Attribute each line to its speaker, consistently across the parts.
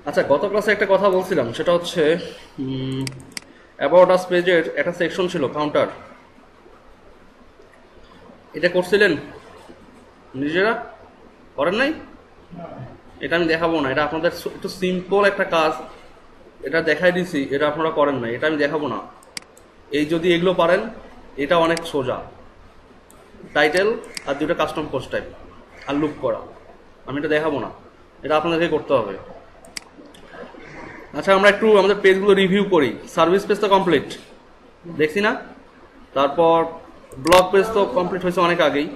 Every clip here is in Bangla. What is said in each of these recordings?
Speaker 1: আচ্ছা, গত ক্লাসে একটা কথা বলছিলাম, সেটা হচ্ছে অ্যাবাউট আস পেজের একটা সেকশন ছিল কাউন্টার। এটা করছিলেন নিজেরা? করেন নাই? এটা আমি দেখাবো না, এটা আপনাদের একটু সিম্পল একটা কাজ, এটা দেখাই দিছি, এটা আপনারা করেন নাই, এটা আমি দেখাবো না। এই যদি এগুলো পারেন, এটা অনেক সোজা। টাইটেল আর দুটো কাস্টম পোস্ট টাইপ আর লুক করা, আমি এটা দেখাবো না, এটা আপনাদেরকে করতে হবে। আচ্ছা, আমরা একটু আমাদের পেজগুলো রিভিউ করি। সার্ভিস পেজ তো কমপ্লিট দেখছি না, তারপর ব্লগ পেজ তো কমপ্লিট হয়েছে অনেক আগেই।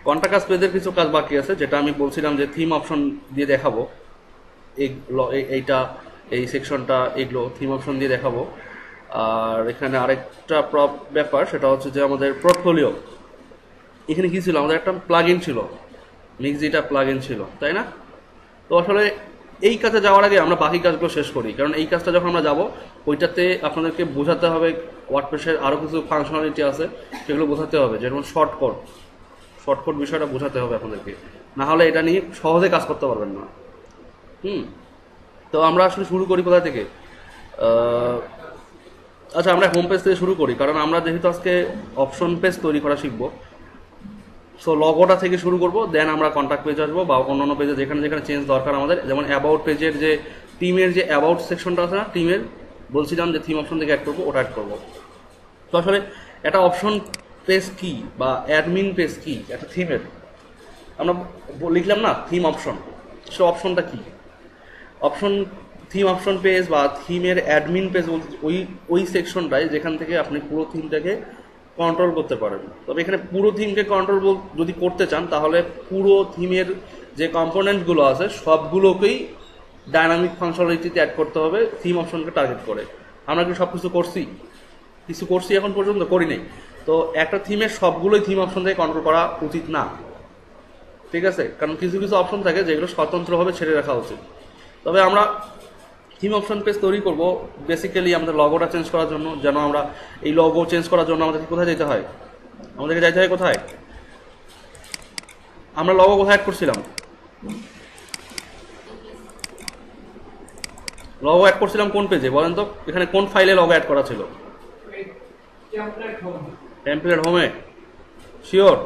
Speaker 1: কন্টাক্ট পেজের কিছু কাজ বাকি আছে, যেটা আমি বলছিলাম যে থিম অপশন দিয়ে দেখাবো। এইটা, এই সেকশনটা, এগুলো থিম অপশন দিয়ে দেখাবো। আর এখানে আরেকটা ব্যাপার, সেটা হচ্ছে যে আমাদের পোর্টফোলিও। এখানে কি ছিল, আমাদের একটা প্লাগ ইন ছিল, মিক্সিটা প্লাগ ইন ছিল, তাই না? তো আসলে এই কাজে যাওয়ার আগে আমরা বাকি কাজগুলো শেষ করি, কারণ এই কাজটা যখন আমরা যাব, ওইটাতে আপনাদেরকে বোঝাতে হবে ওয়ার্ডপ্রেসের আরও কিছু ফাংশনালিটি আছে, সেগুলো বোঝাতে হবে, যেমন শর্টকাট বিষয়টা বোঝাতে হবে আপনাদেরকে, না হলে এটা নিয়ে সহজে কাজ করতে পারবেন না। তো আমরা আসলে শুরু করি কোথা থেকে? আচ্ছা, আমরা হোম পেজ থেকে শুরু করি, কারণ আমরা যেহেতু আজকে অপশন পেজ তৈরি করা শিখবো। সো লগোটা থেকে শুরু করবো, দেন আমরা কন্ট্যাক্ট পেজ আসবো, বা অন্যান্য পেজে যেখানে যেখানে চেঞ্জ দরকার আমাদের, যেমন অ্যাবাউট পেজের যে টিমের যে অ্যাবাউট সেকশনটা আছে না টিমের, বলছিলাম যে থিম অপশন থেকে অ্যাড করবো, ওটা অ্যাড করবো। তো আসলে একটা অপশন পেজ কি বা অ্যাডমিন পেজ কি একটা থিমের, আমরা লিখলাম না থিম অপশন, সে অপশনটা কি? অপশন, থিম অপশন পেজ বা থিমের অ্যাডমিন পেজ ওই ওই সেকশনটাই যেখান থেকে আপনি পুরো থিমটাকে কন্ট্রোল করতে পারেন। তবে এখানে পুরো থিমকে কন্ট্রোল যদি করতে চান, তাহলে পুরো থিমের যে কম্পোনেন্টগুলো আছে সবগুলোকেই ডাইনামিক ফাংশনালিটিতে অ্যাড করতে হবে থিম অপশনকে টার্গেট করে। আমরা কি সব কিছু করছি এখন পর্যন্ত? করি নাই। তো একটা থিমের সবগুলোই থিম অপশন থেকে কন্ট্রোল করা উচিত না, ঠিক আছে? কারণ কিছু কিছু অপশন থাকে যেগুলো স্বতন্ত্রভাবে ছেড়ে রাখা উচিত। তবে আমরা থিম অপশন পেজ তৈরি করব বেসিক্যালি আমাদের লগোটা চেঞ্জ করার জন্য। যেন আমরা এই লগো চেঞ্জ করার জন্য আমাদেরকে কোথায় যেতে হয়? আমাদেরকে যাইতে হয় কোথায়? আমরা লগো কোথায় অ্যাড করছিলাম? লগো অ্যাড করছিলাম কোন পেজে বলেন তো? এখানে কোন ফাইলে লগো অ্যাড করা ছিল? টেমপ্লেট হোমে? শিওর?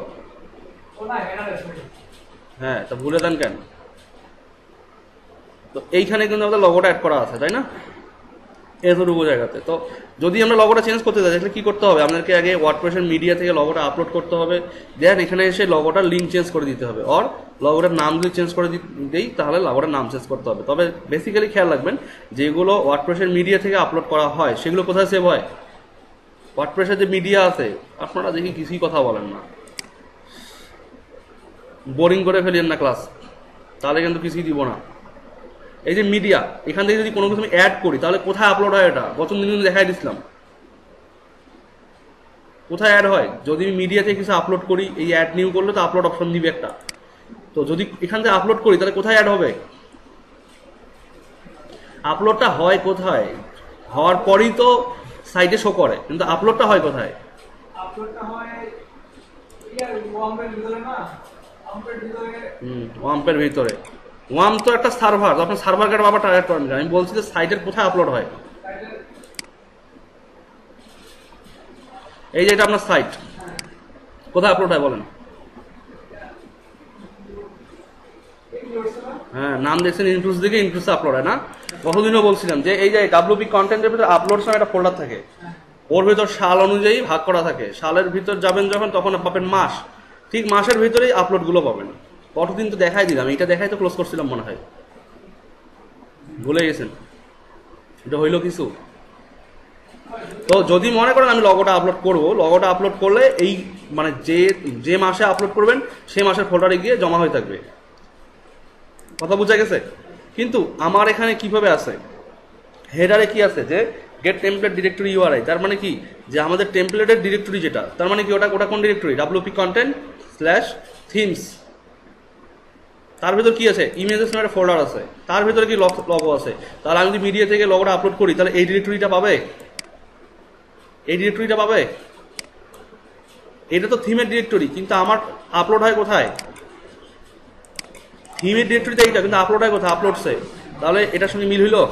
Speaker 1: হ্যাঁ, তা ভুলে দেন কেন? তো এইখানে কিন্তু আমাদের লগোটা অ্যাড করা আছে, তাই না? এতটুকু জায়গাতে। তো যদি আমরা লগোটা চেঞ্জ করতে চাই, তাহলে কি করতে হবে? আমাদেরকে আগে ওয়ার্ডপ্রেসের মিডিয়া থেকে লগোটা আপলোড করতে হবে, দেন এখানে এসে লগোটার লিঙ্ক চেঞ্জ করে দিতে হবে, অর লগোটার নাম যদি চেঞ্জ করে দিই তাহলে লগোটার নাম চেঞ্জ করতে হবে। তবে বেসিক্যালি খেয়াল রাখবেন, যেগুলো ওয়ার্ডপ্রেসের মিডিয়া থেকে আপলোড করা হয় সেগুলো কোথায় সেভ হয়? ওয়ার্ডপ্রেসের যে মিডিয়া আছে, আপনারা দেখি কিছুই কথা বলেন না, বোরিং করে ফেলেন না ক্লাস, তাহলে কিন্তু কিছুই দিব না। এই যে মিডিয়া, এখান থেকে যদি কোনো কিছু আমি অ্যাড করি, তাহলে কোথায় আপলোড হয়? এটা গত দিন দেখাই দিচ্ছিলাম, কোথায় অ্যাড হয়? যদি আমি মিডিয়া থেকে কিছু আপলোড করি, এই অ্যাড নিউ করলে তো আপলোড অপশন দিবে একটা। তো যদি এখান থেকে আপলোড করি, তাহলে কোথায় অ্যাড হবে? আপলোডটা হয় কোথায়? হওয়ার পরই তো সাইটে শো করে, কিন্তু আপলোডটা হয় কোথায়? ওয়াম্পের ভিতরে। ওয়াম তো একটা সার্ভার, আপনার সার্ভার কার্ড ব্যাপারটা অ্যাড করেন। আমি বলছি যে সাইটের কোথায় আপলোড হয়। এই যে এটা আপনার সাইট, কোথায় আপলোড হয় বলেন? হ্যাঁ, নাম দেখছেন ইনক্লুস দিকে, ইনক্লুসে আপলোড হয় না? কতদিনও বলছিলাম যে এই যে ডাব্লিউপি কন্টেন্টের ভিতরে আপলোড সময় একটা ফোল্ডার থাকে, ওর ভিতর সাল অনুযায়ী ভাগ করা থাকে। সালের ভিতর যাবেন যখন, তখন পাবেন মাস, ঠিক মাসের ভিতরেই আপলোডগুলো পাবেন। কতদিন তো দেখাই দিলাম, এটা দেখাই তো ক্লোজ করছিলাম মনে হয়, ভুলে গেছেন? এটা হইলো কিছু? তো যদি মনে করেন আমি লগোটা আপলোড করব, লগোটা আপলোড করলে এই মানে যে মাসে আপলোড করবেন সে মাসের ফোল্ডারে গিয়ে জমা হয়ে থাকবে। কথা বোঝা গেছে? কিন্তু আমার এখানে কিভাবে আছে, হেডারে কি আছে যে গেট টেমপ্লেট ডিরেক্টরি ইউআরআই, তার মানে কি যে আমাদের টেমপ্লেটের ডিরেক্টরি যেটা, তার মানে কি ওটা কোন directory? WP content slash themes. তার ভিতর কি আছে? ইমেজেস নামে একটা ফোল্ডার আছে, তার ভিতরে কি লগো আছে। তাহলে আমি যদি মিডিয়া থেকে লগোটা আপলোড করি, তাহলে এই ডিরেক্টরিটা পাবে, এই ডিরেক্টরিটা পাবে। এটা তো থিমের ডিরেক্টরি, কিন্তু আমার আপলোড হয় কোথায়? থিমের ডিরেক্টরিতে এইটা, কিন্তু আপলোড হয় কোথায়? আপলোডসে। তাহলে এটার সঙ্গে মিল হইলো?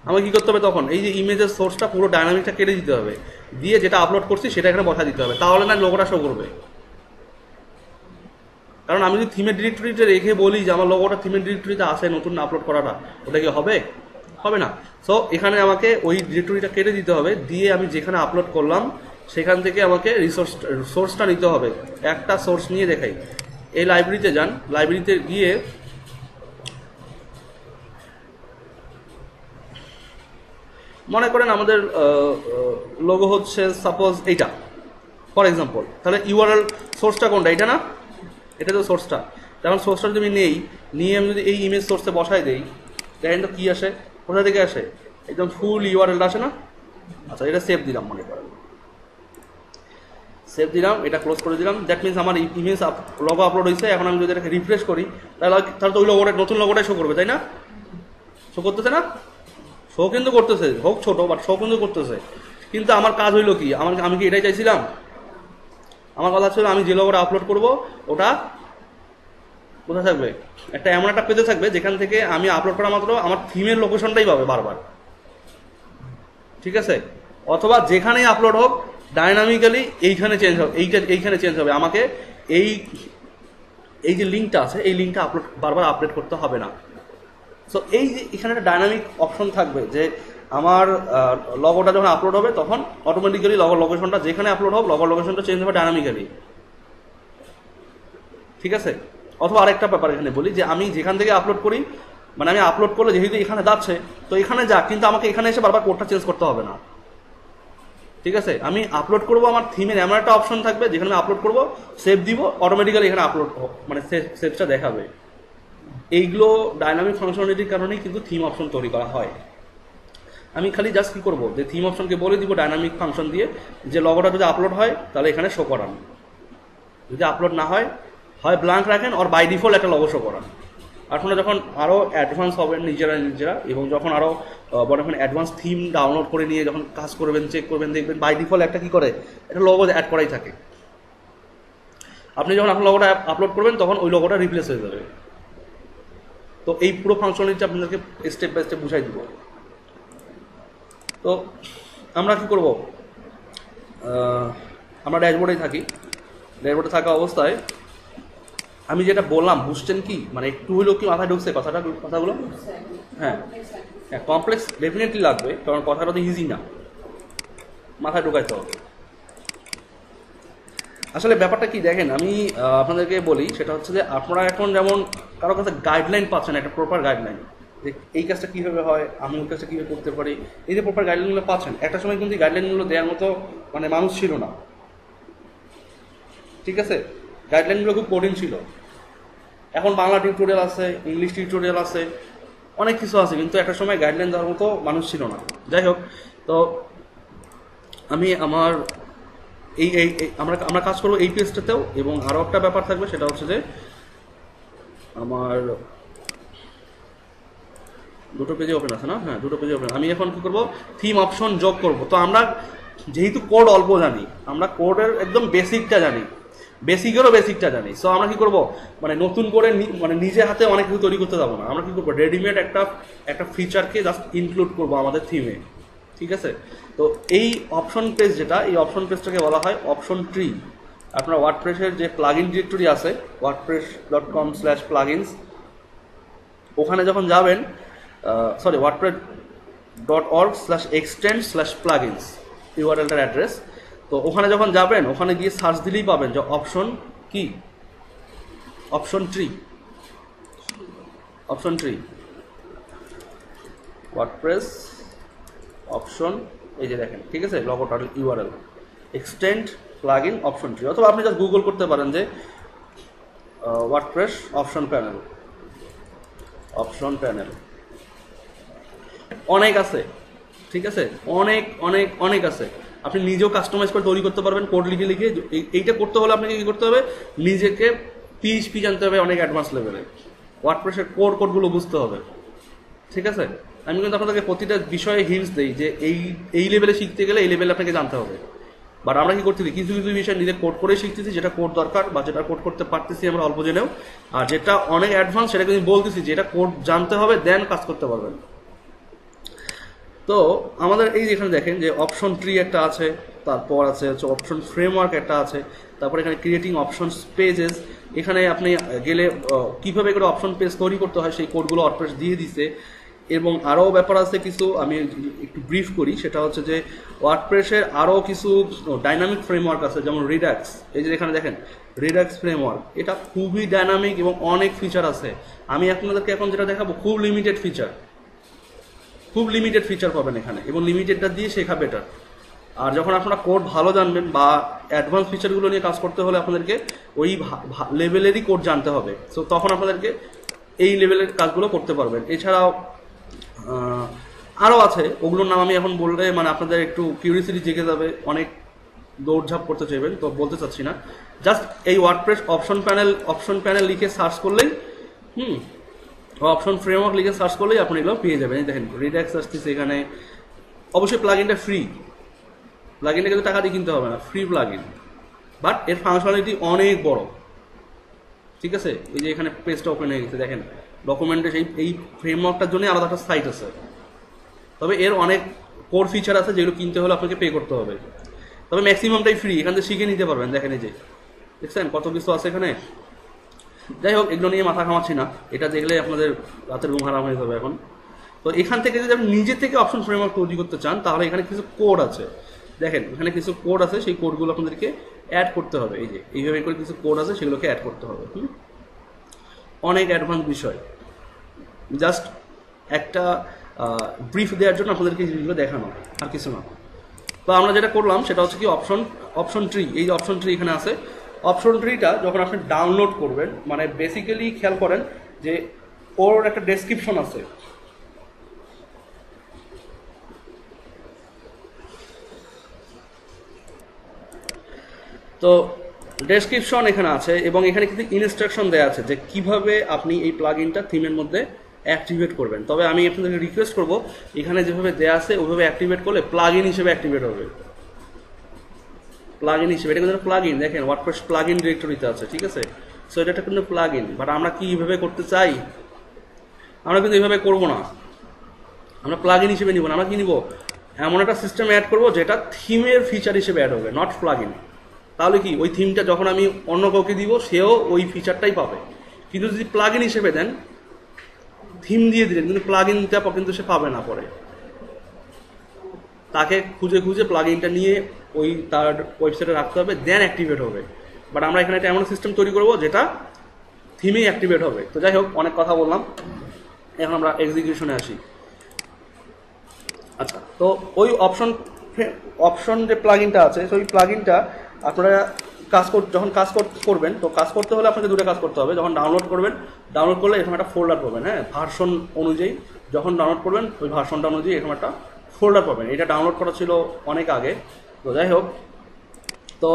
Speaker 1: আমাকে কি করতে হবে তখন? এই যে ইমেজের সোর্সটা পুরো ডাইনামিকটা কেটে দিতে হবে, দিয়ে যেটা আপলোড করছি সেটা এখানে বসা দিতে হবে, তাহলে না লোগোটা শো করবে। কারণ আমি যদি থিমের ডিরেক্টরিতে রেখে বলি যে আমার লোগোটা থিমের ডিরেক্টরিতে আসে, নতুন আপলোড করাটা, ওটা কি হবে? হবে না। সো এখানে আমাকে ওই ডিরেক্টরিটা কেটে দিতে হবে, দিয়ে আমি যেখানে আপলোড করলাম সেখান থেকে আমাকে সোর্সটা নিতে হবে। একটা সোর্স নিয়ে দেখাই, এই লাইব্রেরিতে যান, লাইব্রেরিতে গিয়ে মনে করেন আমাদের লোগো হচ্ছে সাপোজ এইটা ফর এক্সাম্পল, তাহলে ইউআরএল সোর্সটা কোনটা? এটা না? এটা তো সোর্সটা। তখন সোর্সটা যদি আমি নিয়ে আমি যদি এই ইমেজ সোর্সে বসাই দেই, দেখেন তো কী আসে, কোথা থেকে আসে? একদম ফুল ইউআরএলটা আসে না? আচ্ছা, এটা সেভ দিলাম, মনে করেন সেভ দিলাম, এটা ক্লোজ করে দিলাম। দ্যাট মিনস আমার ইমেজ লোগো আপলোড হয়েছে। এখন আমি যদি এটাকে রিফ্রেশ করি তাহলে তো ওই লোগোটা, নতুন লোগোটাই শো করবে, তাই না? শো করতেছে না? শো কিন্তু করতেছে, হোক ছোট, বাট শো কিন্তু করতেছে। কিন্তু আমার কাজ হইলো কি? আমি কি এটাই চাইছিলাম? আমার কথা ছিল আমি যে লোগোটা আপলোড করব ওটা কোথায় থাকবে? এমন একটা পেজে থাকবে যেখান থেকে আমি আপলোড করা মাত্র আমার থিমের লোকেশনটাই পাবে বারবার, ঠিক আছে? অথবা যেখানেই আপলোড হোক ডাইনামিক্যালি এইখানে চেঞ্জ হবে, এইখানে চেঞ্জ হবে। আমাকে এই যে লিঙ্কটা আছে এই লিঙ্কটা বারবার আপডেট করতে হবে না। সো এই যে এখানে একটা ডাইনামিক অপশন থাকবে যে আমার লগোটা যখন আপলোড হবে তখন অটোমেটিক্যালি লগোর লোকেশনটা যেখানে আপলোড হোক লগোর লোকেশনটা চেঞ্জ হবে ডাইনামিক্যালি, ঠিক আছে? অথবা আরেকটা ব্যাপার এখানে বলি যে আমি যেখান থেকে আপলোড করি, মানে আমি আপলোড করলে যেহেতু এখানে যাচ্ছে তো এখানে যাক, কিন্তু আমাকে এখানে এসে বারবার কোডটা চেঞ্জ করতে হবে না, ঠিক আছে? আমি আপলোড করব, আমার থিমের এমন একটা অপশন থাকবে যেখানে আমি আপলোড করব, সেভ দিব, অটোমেটিক্যালি এখানে আপলোড মানে সেভটা দেখাবে। এইগুলো ডাইনামিক ফাংশনালিটির কারণেই কিন্তু থিম অপশন তৈরি করা হয়। আমি খালি জাস্ট কী করবো, যে থিম অপশনকে বলে দিব ডাইনামিক ফাংশন দিয়ে যে লগোটা যদি আপলোড হয় তাহলে এখানে শো করান, যদি আপলোড না হয় হয় ব্ল্যাঙ্ক রাখেন, আর বাই ডিফল্ট একটা লগো শো করান। আপনারা যখন আরও অ্যাডভান্স হবেন নিজেরা এবং যখন আরও বড় অ্যাডভান্স থিম ডাউনলোড করে নিয়ে যখন কাজ করবেন, চেক করবেন, দেখবেন বাই ডিফল্ট একটা কী করে, একটা লগো অ্যাড করাই থাকে। আপনি যখন আপনার লগোটা আপলোড করবেন তখন ওই লগোটা রিপ্লেস হয়ে যাবে। তো এই পুরো ফাংশনালিটি আপনাদেরকে স্টেপ বাই স্টেপ বুঝাই দিব। তো আমরা কি করব, আমরা ড্যাশবোর্ডেই থাকি। ড্যাশবোর্ডে থাকা অবস্থায় আমি যেটা বললাম বুঝছেন কি, মানে একটু হইলেও কি মাথায় ঢুকছে কথাগুলো? হ্যাঁ, কমপ্লেক্স ডেফিনেটলি লাগবে, কারণ কথাটা তো ইজি না, মাথায় ঢুকাইতে হবে। আসলে ব্যাপারটা কি দেখেন, আমি আপনাদেরকে বলি, সেটা হচ্ছে যে আপনারা এখন যেমন কারো কাছে গাইডলাইন পাচ্ছেন, একটা প্রপার গাইডলাইন, যে এই কাজটা কীভাবে হয়, আমি ওই কাজটা কীভাবে করতে পারি, এই যে প্রপার গাইডলাইনগুলো পাচ্ছেন। একটা সময় কিন্তু এই গাইডলাইনগুলো দেওয়ার মতো মানে মানুষ ছিল না, ঠিক আছে? গাইডলাইনগুলো খুব কঠিন ছিল। এখন বাংলা টিউটোরিয়াল আছে, ইংলিশ টিউটোরিয়াল আছে, অনেক কিছু আছে, কিন্তু একটা সময় গাইডলাইন দেওয়ার মতো মানুষ ছিল না। যাই হোক, তো আমি আমার আমরা কাজ করবো এই পেজটাতেও, এবং আরও একটা ব্যাপার থাকবে, সেটা হচ্ছে যে আমার দুটো পেজে ওপেন আছে না? হ্যাঁ, দুটো পেজে ওপেন। আমি এখন কি করবো, থিম অপশন যোগ করব। তো আমরা যেহেতু কোড অল্প জানি, আমরা কোডের একদম বেসিকটা জানি, বেসিকেরও বেসিকটা জানি। সো আমরা কি করব, মানে নতুন করে মানে নিজে হাতে অনেক কিছু তৈরি করতে যাবো না। আমরা কি করবো, রেডিমেড একটা ফিচারকে জাস্ট ইনক্লুড করবো আমাদের থিমে, ঠিক আছে? তো এই অপশন পেজ যেটা, এই অপশন পেজটাকে বলা হয় অপশন ট্রি। আপনার ওয়ার্ডপ্রেসের যে প্লাগইন ডিরেক্টরি আছে wordpress.com/plugins, ওখানে যখন যাবেন, wordpress.org/extend/plugins ইউআরএলটার অ্যাড্রেস। তো ওখানে যখন যাবেন, ওখানে গিয়ে সার্চ দিলেই পাবেন যে অপশন কি, option tree, option tree, WordPress option, এই যে দেখেন, ঠিক আছে? লগোটা URL extend plugin option tree, অথবা আপনি জাস্ট গুগল করতে পারেন যে WordPress option panel, option panel. অনেক আছে, ঠিক আছে? অনেক অনেক অনেক আছে। আপনি নিজেও কাস্টমাইজ করে তৈরি করতে পারবেন কোড লিখে লিখে। এইটা করতে হলে আপনাকে কী করতে হবে, নিজেকে পিএইচপি জানতে হবে অনেক অ্যাডভান্স লেভেলে, ওয়ার্ডপ্রেসের কোডগুলো বুঝতে হবে, ঠিক আছে? আমি কিন্তু আপনাদেরকে প্রতিটা বিষয়ে হিন্টস দিই যে এই লেভেলে শিখতে গেলে এই লেভেলে আপনাকে জানতে হবে। বাট আমরা কি করতেছি, কিছু কিছু বিষয় নিজে কোড করে শিখতেছি, যেটা কোড দরকার বা যেটা কোড করতে পারতেছি আমরা অল্প জেনেও, আর যেটা অনেক অ্যাডভান্স সেটা কিন্তু বলতেছি যে এটা কোড জানতে হবে দেন কাজ করতে পারবেন। তো আমাদের এই যেখানে দেখেন যে অপশন ট্রি একটা আছে, তারপর আছে হচ্ছে অপশন ফ্রেমওয়ার্ক একটা আছে, তারপর এখানে ক্রিয়েটিং অপশন পেজেস, এখানে আপনি গেলে কিভাবে করে অপশন পেজ তৈরি করতে হয় সেই কোডগুলো ওয়ার্ডপ্রেস দিয়ে দিছে। এবং আরও ব্যাপার আছে কিছু, আমি একটু ব্রিফ করি, সেটা হচ্ছে যে ওয়ার্ডপ্রেসের আরও কিছু ডাইনামিক ফ্রেমওয়ার্ক আছে, যেমন রিডাক্স। এই যে এখানে দেখেন রিডাক্স ফ্রেমওয়ার্ক, এটা খুবই ডাইনামিক এবং অনেক ফিচার আছে। আমি আপনাদেরকে এখন যেটা দেখাবো খুব লিমিটেড ফিচার, খুব লিমিটেড ফিচার পাবেন এখানে, এবং লিমিটেডটা দিয়ে শেখা বেটার। আর যখন আপনারা কোড ভালো জানবেন বা অ্যাডভান্স ফিচারগুলো নিয়ে কাজ করতে হলে আপনাদেরকে ওই লেভেলেরই কোড জানতে হবে। সো তখন আপনাদেরকে এই লেভেলের কাজগুলো করতে পারবেন। এছাড়াও আরও আছে, ওগুলোর নাম আমি এখন বললে মানে আপনাদের একটু কিউরিয়াসিটি জেগে যাবে, অনেক দৌড়ঝাঁপ করতে চাইবেন, তো বলতে চাচ্ছি না। জাস্ট এই ওয়ার্ডপ্রেস অপশন প্যানেল লিখে সার্চ করলেই অপশন ফ্রেমওয়ার্ক লিখে সার্চ করলেই আপনি এগুলো পেয়ে যাবেন। দেখেন রিডাক্স আসতেছে এখানে, অবশ্যই প্লাগইনটা ফ্রি, প্লাগইনটা কিন্তু টাকা দিয়ে কিনতে হবে না, ফ্রি প্লাগইন, বাট এর ফাংশনালিটি অনেক বড়। ঠিক আছে, এই যে এখানে পেজটা ওপেন হয়ে গেছে, দেখেন ডকুমেন্টে এই ফ্রেমওয়ার্কটার জন্য আলাদা একটা সাইট আছে, তবে এর অনেক কোর ফিচার আছে যেগুলো কিনতে হলে আপনাকে পে করতে হবে, তবে ম্যাক্সিমামটাই ফ্রি, এখান থেকে শিখে নিতে পারবেন। দেখেন এই যে দেখছেন কত কিছু আছে এখানে। যাই হোক, এগুলো নিয়ে মাথা ঘামাচ্ছি না, এটা দেখলে আপনাদের রাতের ঘুম হারাম হয়ে যাবে এখন। তো এখান থেকে যদি আপনি নিজে থেকে অপশন ফ্রেমওয়ার্ক তৈরি করতে চান, তাহলে এখানে কিছু কোড আছে, দেখেন এখানে কিছু কোড আছে, সেই কোডগুলো আপনাদেরকে অ্যাড করতে হবে। এই যে এইভাবে করে কিছু কোড আছে, সেগুলোকে অ্যাড করতে হবে। অনেক অ্যাডভান্স বিষয়, জাস্ট একটা ব্রিফ দেওয়ার জন্য আপনাদেরকে এই জিনিসগুলো দেখানো, আর কিছু না। তো আমরা যেটা করলাম সেটা হচ্ছে কি অপশন ট্রি, এই যে অপশন ট্রি এখানে আছে। অপশন ট্রিটা যখন আপনি ডাউনলোড করবেন, মানে বেসিক্যালি খেয়াল করেন যে ওর একটা ডেসক্রিপশন আছে, তো ডেসক্রিপশন এখানে আছে এবং এখানে কিন্তু ইনস্ট্রাকশন দেওয়া আছে যে কিভাবে আপনি এই প্লাগইনটা থিমের মধ্যে অ্যাক্টিভেট করবেন। তবে আমি আপনাদেরকে রিকোয়েস্ট করব, এখানে যেভাবে দেওয়া আছে ওইভাবে অ্যাক্টিভেট করলে প্লাগইন হিসেবে অ্যাক্টিভেট হবে, প্লাগইন হিসেবে। এটা কিন্তু প্লাগইন, দেখেন ওয়ার্ডপ্রেস প্লাগইন ডিরেক্টরিতে আছে, ঠিক আছে। সো এটা কিন্তু প্লাগইন, বাট আমরা কি এইভাবে করতে চাই, আমরা কিন্তু এইভাবে করব না, আমরা প্লাগইন হিসেবে নিব না, আমরা কি নিব, এমন একটা সিস্টেম অ্যাড করব যেটা থিমের ফিচার হিসেবে অ্যাড হবে, নট প্লাগইন। তাহলে কি ওই থিমটা যখন আমি অন্য কাউকে দিব সেও ওই ফিচারটাই পাবে। কিন্তু যদি প্লাগইন হিসেবে দেন, থিম দিয়ে দিলেন কিন্তু প্লাগইনটা কিন্তু সে পাবে না, পরে তাকে খুঁজে খুঁজে প্লাগইনটা নিয়ে ওই তার ওয়েবসাইটে রাখতে হবে, দেন অ্যাক্টিভেট হবে। বাট আমরা এখানে একটা এমন সিস্টেম তৈরি করবো যেটা থিমেই অ্যাক্টিভেট হবে। তো যাই হোক, অনেক কথা বললাম, এখন আমরা এক্সিকিউশনে আসি। আচ্ছা, তো ওই অপশন যে প্লাগইনটা আছে, সেই প্লাগইনটা আপনারা যখন কাজ করবেন, তো কাজ করতে হলে আপনাকে দুটো কাজ করতে হবে। যখন ডাউনলোড করবেন, ডাউনলোড করলে এরকম একটা ফোল্ডার পাবেন, হ্যাঁ, ভার্সন অনুযায়ী যখন ডাউনলোড করবেন ওই ভার্সনটা অনুযায়ী এরকম একটা ফোল্ডার পাবেন। এটা ডাউনলোড করা ছিল অনেক আগে। তো যাই হোক, তো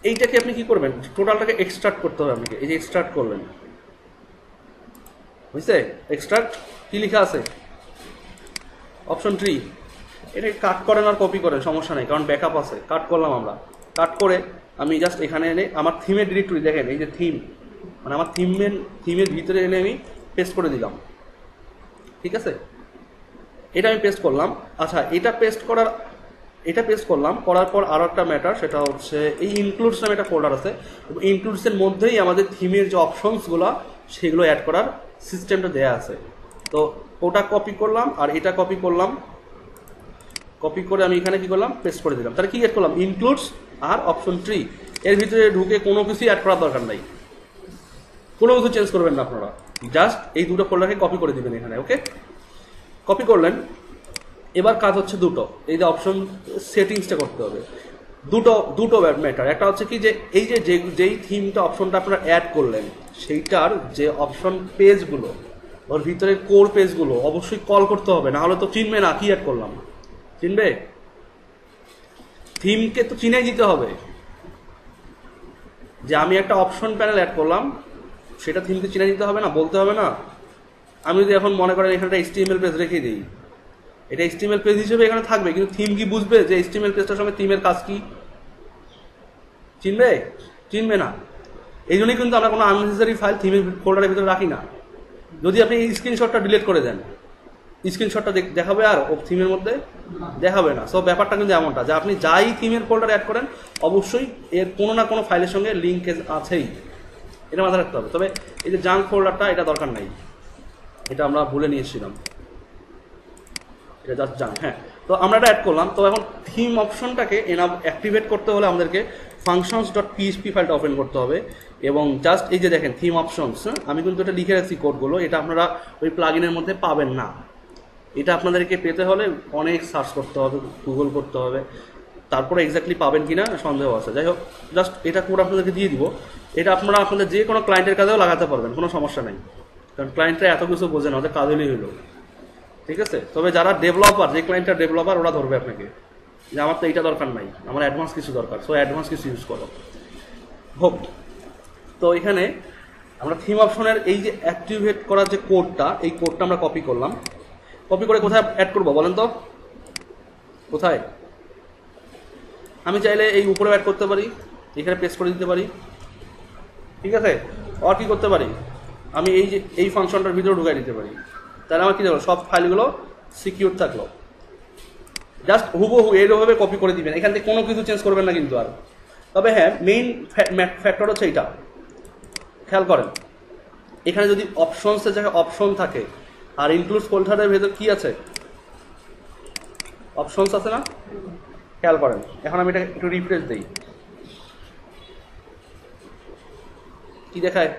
Speaker 1: এইটাকে আপনি কি করবেন, টোটালটাকে এক্সট্রাক্ট করতে হবে আপনাকে। এই যে এক্সট্রাক্ট করবেন, বুঝছে, এক্সট্রাক্ট কি লেখা আছে, অপশন ট্রি, এটাকে কাট করেন আর কপি করেন, সমস্যা নেই, কারণ ব্যাকআপ আছে। কাট করলাম আমরা, কাট করে আমি জাস্ট এখানে এনে আমার থিমের ডিরেক্টরি, দেখেন এই যে থিম, মানে আমার থিমের ভিতরে এনে আমি পেস্ট করে দিলাম, ঠিক আছে। এটা আমি পেস্ট করলাম। আচ্ছা, এটা পেস্ট করলাম, করার পর আরও একটা ম্যাটার, সেটা হচ্ছে এই ইনক্লুডস নামে একটা ফোল্ডার আছে, এবং ইনক্লুডসের মধ্যেই আমাদের থিমের যে অপশনসগুলো সেগুলো অ্যাড করার সিস্টেমটা দেয়া আছে। তো ওটা কপি করলাম আর এটা কপি করলাম, কপি করে আমি এখানে কি করলাম, পেস্ট করে দিলাম। তাহলে কি অ্যাড করলাম, ইনক্লুডস আর অপশন ট্রি। এর ভিতরে ঢুকে কোনো কিছুই অ্যাড করার দরকার নাই, কোনো কিছু চেঞ্জ করবেন না আপনারা, জাস্ট এই দুটো ফোল্ডারকে কপি করে দিবেন এখানে। ওকে, কপি করলেন। এবার কাজ হচ্ছে দুটো, এই যে অপশন সেটিংসটা করতে হবে। দুটো ম্যাটার, একটা হচ্ছে কি যে এই যেই থিমটা অপশনটা আপনারা অ্যাড করলেন সেইটার যে অপশন পেজগুলো, ওর ভিতরে কোর পেজগুলো অবশ্যই কল করতে হবে, না হলে তো চিনবে না কি অ্যাড করলাম। চিনবে, থিমকে তো চিনে দিতে হবে যে আমি একটা অপশন প্যানেল অ্যাড করলাম, সেটা থিমকে চিনে দিতে হবে না, বলতে হবে না। আমি যদি এখন মনে করেন এখানে HTML পেজ রেখে দিই, এটা HTML পেজ হিসেবে এখানে থাকবে, কিন্তু থিম কি বুঝবে যে HTML পেজটার সঙ্গে থিমের কাজ কি, চিনবে? চিনবে না। এই জন্যই কিন্তু আমরা কোনো আননেসেসারি ফাইল থিমের ফোল্ডারের ভিতরে রাখি না। যদি আপনি এই স্ক্রিনশটটা ডিলিট করে দেন, স্ক্রিনশটটা দেখাবে আর থিমের মধ্যে দেখাবে না। সো ব্যাপারটা কিন্তু এমনটা যে আপনি যাই থিমের ফোল্ডার অ্যাড করেন অবশ্যই এর কোনো না কোনো ফাইলের সঙ্গে লিঙ্কেজ আছেই, এটা মাথায় রাখতে হবে। তবে এই যে জাঙ্ক ফোল্ডারটা এটা দরকার নাই, এটা আমরা ভুলে নিয়েছিলাম, এটা জাস্ট জাঙ্ক। হ্যাঁ, তো আমরা এটা অ্যাড করলাম। তো এখন থিম অপশনটাকে অ্যাক্টিভেট করতে হলে আমাদেরকে functions.php ফাইলটা ওপেন করতে হবে এবং জাস্ট এই যে দেখেন থিম অপশনস, আমি কিন্তু এটা লিখে রাখছি কোডগুলো, এটা আপনারা ওই প্লাগইনের মধ্যে পাবেন না। এটা আপনাদেরকে পেতে হলে অনেক সার্চ করতে হবে, গুগল করতে হবে, তারপরে এক্স্যাক্টলি পাবেন কিনা সন্দেহ আছে। যাই হোক, জাস্ট এটা কোড আপনাদেরকে দিয়ে দিব। এটা আপনারা আপনাদের যে কোনো ক্লায়েন্টের কাজেও লাগাতে পারবেন, কোনো সমস্যা নেই, কারণ ক্লায়েন্টরা এত কিছু বোঝে না, ওদের কাজ হলেই হলো, ঠিক আছে। তবে যারা ডেভেলপার, যে ক্লায়েন্টটা ডেভেলপার ওরা ধরবে আপনাকে যে আমার তো এইটা দরকার নাই, আমার অ্যাডভান্স কিছু দরকার, সো অ্যাডভান্স কিছু ইউজ করো হোক। তো এখানে আমরা থিম অপশনের এই যে অ্যাক্টিভেট করার যে কোডটা, এই কোডটা আমরা কপি করলাম। কপি করে কোথায় অ্যাড করবো বলেন তো? কোথায়? আমি চাইলে এই উপরে অ্যাড করতে পারি, এখানে পেস্ট করে দিতে পারি, ঠিক আছে। আর কি করতে পারি, আমি এই যে এই ফাংশনটার ভিতরে ঢুকাই দিতে পারি, তাহলে আমার কি দেখলো সব ফাইলগুলো সিকিউর থাকলো। জাস্ট হুবহু এইভাবে কপি করে দিবেন, এখান থেকে কোনো কিছু চেঞ্জ করবেন না কিন্তু আর। তবে হ্যাঁ, মেইন ফ্যাক্টর হচ্ছে এইটা, খেয়াল করেন এখানে যদি অপশনসের জায়গায় অপশন থাকে আর ইনক্লুড ফোল্ডারের ভেতর কি আছে, অপশনস আছে না? খেয়াল করেন। এখন আমি এটা একটু রিফ্রেশ দিই, কি দেখায়?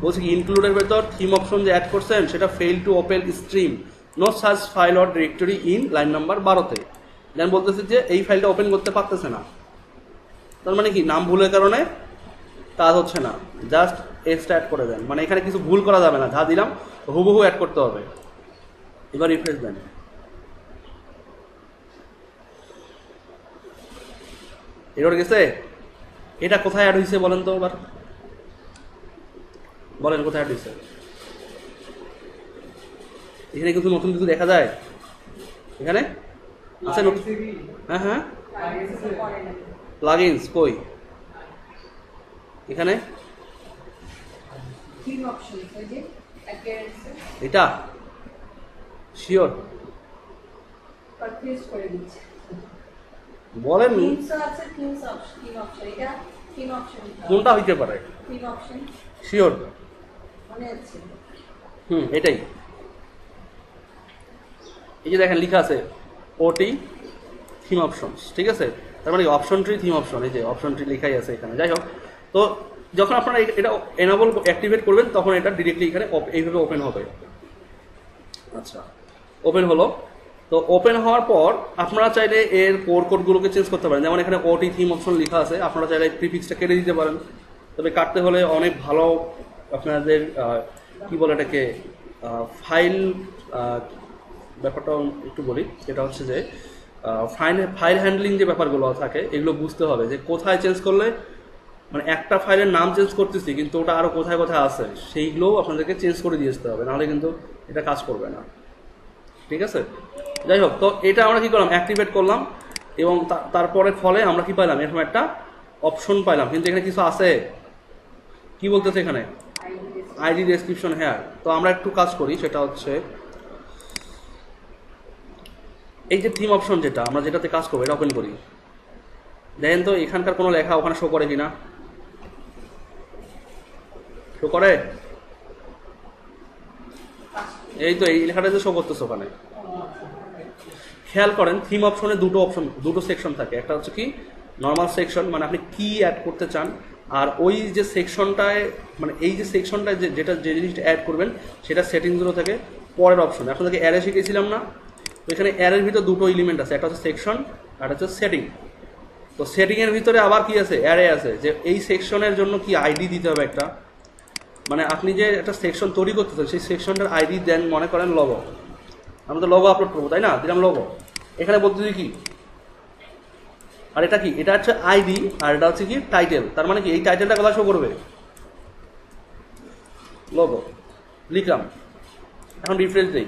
Speaker 1: বলছি কি ইনক্লুডের ভেতর থিম অপশন যে অ্যাড করছেন সেটা fail to open stream no search file or directory in line number 12-তে। দেন বলতেছে যে এই ফাইলটা ওপেন করতে পারতেছে না, তার মানে কি নাম ভুলের কারণে কাজ হচ্ছে না। জাস্ট এক্সটা অ্যাড করে দেন, মানে এখানে কিছু ভুল করা যাবে না, যা দিলাম হুবহু অ্যাড করতে হবে। এবার রিফ্রেশ দেন, এরর গেছে। এটা কোথায় অ্যাড হয়েছে বলেন তো? এবার বলেন কোথায় অ্যাড হয়েছে? এখানে কিছু নতুন কিছু দেখা যায় এখানে আছে? হ্যাঁ হ্যাঁ, প্লাগইনস কই? এখানে এটা শিওর বলেন কোনটা হইতে পারে? শিওর? এটাই। এই যে দেখেন লিখা আছে ওটি থিম অপশনস, ঠিক আছে। তার মানে অপশন ট্রি থিম অপশন, এই যে অপশন ট্রি লেখাই আছে এখানে। যাই হোক, তো যখন আপনারা এটা এনাবল অ্যাক্টিভেট করবেন তখন এটা ডিরেক্টলি এখানে এইভাবে ওপেন হবে। আচ্ছা, ওপেন হলো। তো ওপেন হওয়ার পর আপনারা চাইলে এর কোডগুলোকে চেঞ্জ করতে পারেন। যেমন এখানে ওটি থিম অপশন লেখা আছে, আপনারা চাইলে প্রিফিক্সটা কেটে দিতে পারেন। তবে কাটতে হলে অনেক ভালো আপনাদের কি বলে এটাকে ফাইল ব্যাপারটা একটু বলি। সেটা হচ্ছে যে ফাইল হ্যান্ডলিং যে ব্যাপারগুলো থাকে এগুলো বুঝতে হবে যে কোথায় চেঞ্জ করলে, মানে একটা ফাইলের নাম চেঞ্জ করতেছি কিন্তু ওটা আরও কোথায় কোথায় আছে সেইগুলোও আপনাদেরকে চেঞ্জ করে দিয়ে আসতে হবে, নাহলে কিন্তু এটা কাজ করবে না, ঠিক আছে। যাই হোক, তো এটা আমরা কি করলাম, অ্যাক্টিভেট করলাম এবং তারপরে ফলে আমরা কি পাইলাম, এরকম একটা অপশন পাইলাম। কিন্তু এখানে কিছু আছে, কি বলতেছে এখানে আইডি ডেসক্রিপশন। হ্যাঁ, তো আমরা একটু কাজ করি, সেটা হচ্ছে এই যে থিম অপশন যেটা আমরা যেটাতে কাজ করবো এটা ওপেন করি। দেখেন তো এখানকার কোনো লেখা ওখানে শো করে কিনা, শো করে? এই তো এই লেখাটা যে শো করতেছে ওখানে। খেয়াল করেন থিম অপশনে দুটো সেকশন থাকে। একটা হচ্ছে কি নর্মাল সেকশন, মানে আপনি কি অ্যাড করতে চান, আর ওই যে সেকশনটায় মানে এই যে সেকশনটায় যে জিনিসটা অ্যাড করবেন সেটা সেটিংসগুলো থেকে পরের অপশন। এখন থেকে অ্যারে শিখেছিলাম না, তো এখানে অ্যারের ভিতর দুটো এলিমেন্ট আছে, একটা হচ্ছে সেকশন আর একটা হচ্ছে সেটিং। তো সেটিংয়ের ভিতরে আবার কি আছে, অ্যারে আছে, যে এই সেকশনের জন্য কি আইডি দিতে হবে একটা, মানে আপনি যে একটা সেকশন তৈরি করতেছেন সেই সেকশনটার আইডি দেন, মনে করেন লোগো, আমরা তো লোগো আপলোড করবো তাই না, দিলাম লোগো। এখানে বলতেছি কি, আর এটা কি, এটা হচ্ছে আইডি আর এটা হচ্ছে কি টাইটেল। তার মানে কি এই টাইটেলটা কোথায় শো করবে, লোগো লিখলাম। এখন রিফ্রেশ দেই,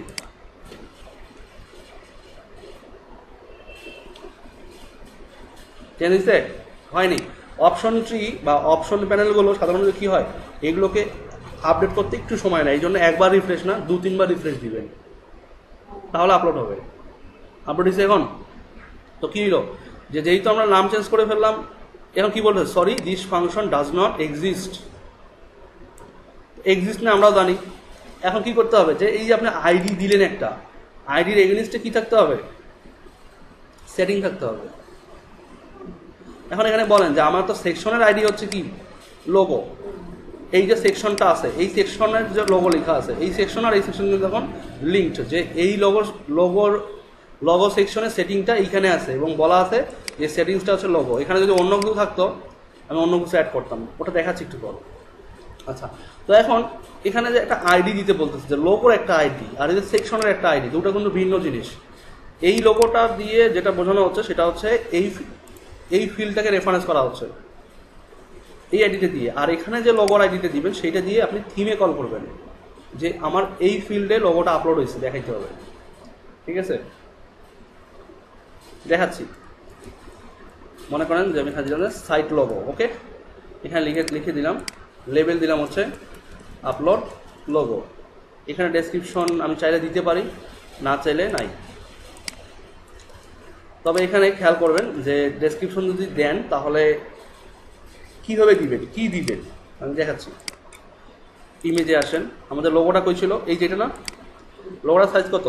Speaker 1: চেঞ্জ হয়েছে? হয়নি। অপশন ট্রি বা অপশন প্যানেলগুলো সাধারণত কী হয়, এগুলোকে আপডেট করতে একটু সময় নেয়, এই জন্য একবার রিফ্রেশ না 2-3 বার রিফ্রেশ দিবেন, তাহলে আপলোড হবে। আপলোড হয়েছে এখন। তো কী হলো, যেহেতু আমরা নাম চেঞ্জ করে ফেললাম, এখন কি বলবে, sorry this function does not exist. Exist না আমরাও জানি। এখন কি করতে হবে, যে এই যে আপনি আইডি দিলেন একটা, আইডির এগেনিস্টে কি থাকতে হবে, সেটিং থাকতে হবে। এখন এখানে বলেন যে আমার তো সেকশনের আইডি হচ্ছে কি লোগো, এই যে সেকশনটা আছে এই সেকশনের যে লোগো লেখা আছে, এই সেকশন আর এই সেকশন যখন লিঙ্কড, যে এই লোগো সেকশনের সেটিংটা এইখানে আছে এবং বলা আছে যে সেটিংসটা হচ্ছে লোগো। এখানে যদি অন্য কিছু থাকতো আমি অন্য কিছু অ্যাড করতাম, ওটা দেখাচ্ছি একটু পর। আচ্ছা, তো এখন এখানে যে একটা আইডি দিতে বলতেছে, যে লোগোর একটা আইডি আর এই যে সেকশনের একটা আইডি, দুটো কিন্তু ভিন্ন জিনিস। এই লোগোটা দিয়ে যেটা বোঝানো হচ্ছে সেটা হচ্ছে এই ফিল্ডটাকে রেফারেন্স করা হচ্ছে এই আইডিটা দিয়ে, আর এখানে যে লোগোর আইডিটা দিবেন সেইটা দিয়ে আপনি থিমে কল করবেন, যে আমার এই ফিল্ডে লোগোটা আপলোড হয়েছে দেখাইতে হবে। ঠিক আছে, দেখাচ্ছি। মনে করেন যে আমি দিলাম সাইট লোগো, ওকে, এখানে লিখে দিলাম, লেবেল দিলাম হচ্ছে আপলোড লোগো। এখানে ডেসক্রিপশন আমি চাইলে দিতে পারি, না চাইলে নাই। তবে এখানে খেয়াল করবেন যে ডেসক্রিপশন যদি দেন তাহলে কীভাবে দিবেন, কি দিবেন আমি দেখাচ্ছি। ইমেজে আসেন, আমাদের লোগোটা কই ছিল, এই যেটা না, লোগোটার সাইজ কত,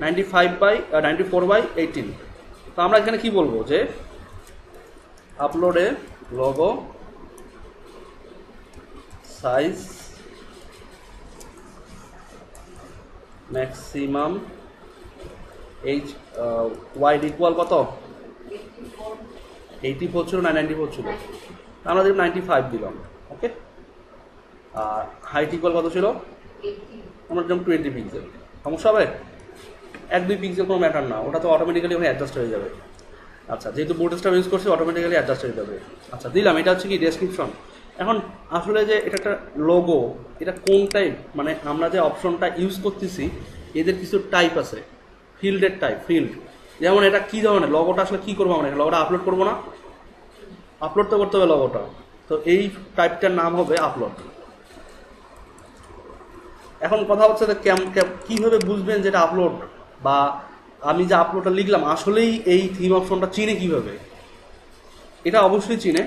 Speaker 1: 94/18। তো আমরা এখানে কি বলবো, যে আপলোডে logo size maximum H wide equal কত, 84 ছিল না 94 ছিল, আমরা দিলাম 95 দিলাম, ওকে। আর হাইট ইকুয়াল কত ছিল, আমরা দিলাম 20 পিক্সেল। সমস্যা হবে, 1-2 পিক্সেল কোনো ম্যাটার না, ওটা তো অটোমেটিক্যালি ওখানে অ্যাডজাস্ট হয়ে যাবে। আচ্ছা, যেহেতু বুটস্ট্র্যাপ ইউজ করছি অটোমেটিক্যালি অ্যাডজাস্ট হয়ে যাবে। আচ্ছা দিলাম, এটা হচ্ছে কি ডেসক্রিপশন। এখন আসলে যে এটা একটা লোগো, এটা কোন টাইপ, মানে আমরা যে অপশনটা ইউজ করতেছি এদের কিছু টাইপ আছে, ফিল্ডের টাইপ, ফিল্ড। যেমন এটা কী ধরনের লোগোটা, আসলে কী করবো আমরা, লোগোটা আপলোড করবো না, আপলোড তো করতে হবে লোগোটা, তো এই টাইপটার নাম হবে আপলোড। এখন কথা হচ্ছে যে কীভাবে বুঝবেন যেটা আপলোড, বা আমি যে আপলোডটা লিখলাম আসলেই এই থিম অপশনটা চিনে কিভাবে। এটা অবশ্যই চিনে,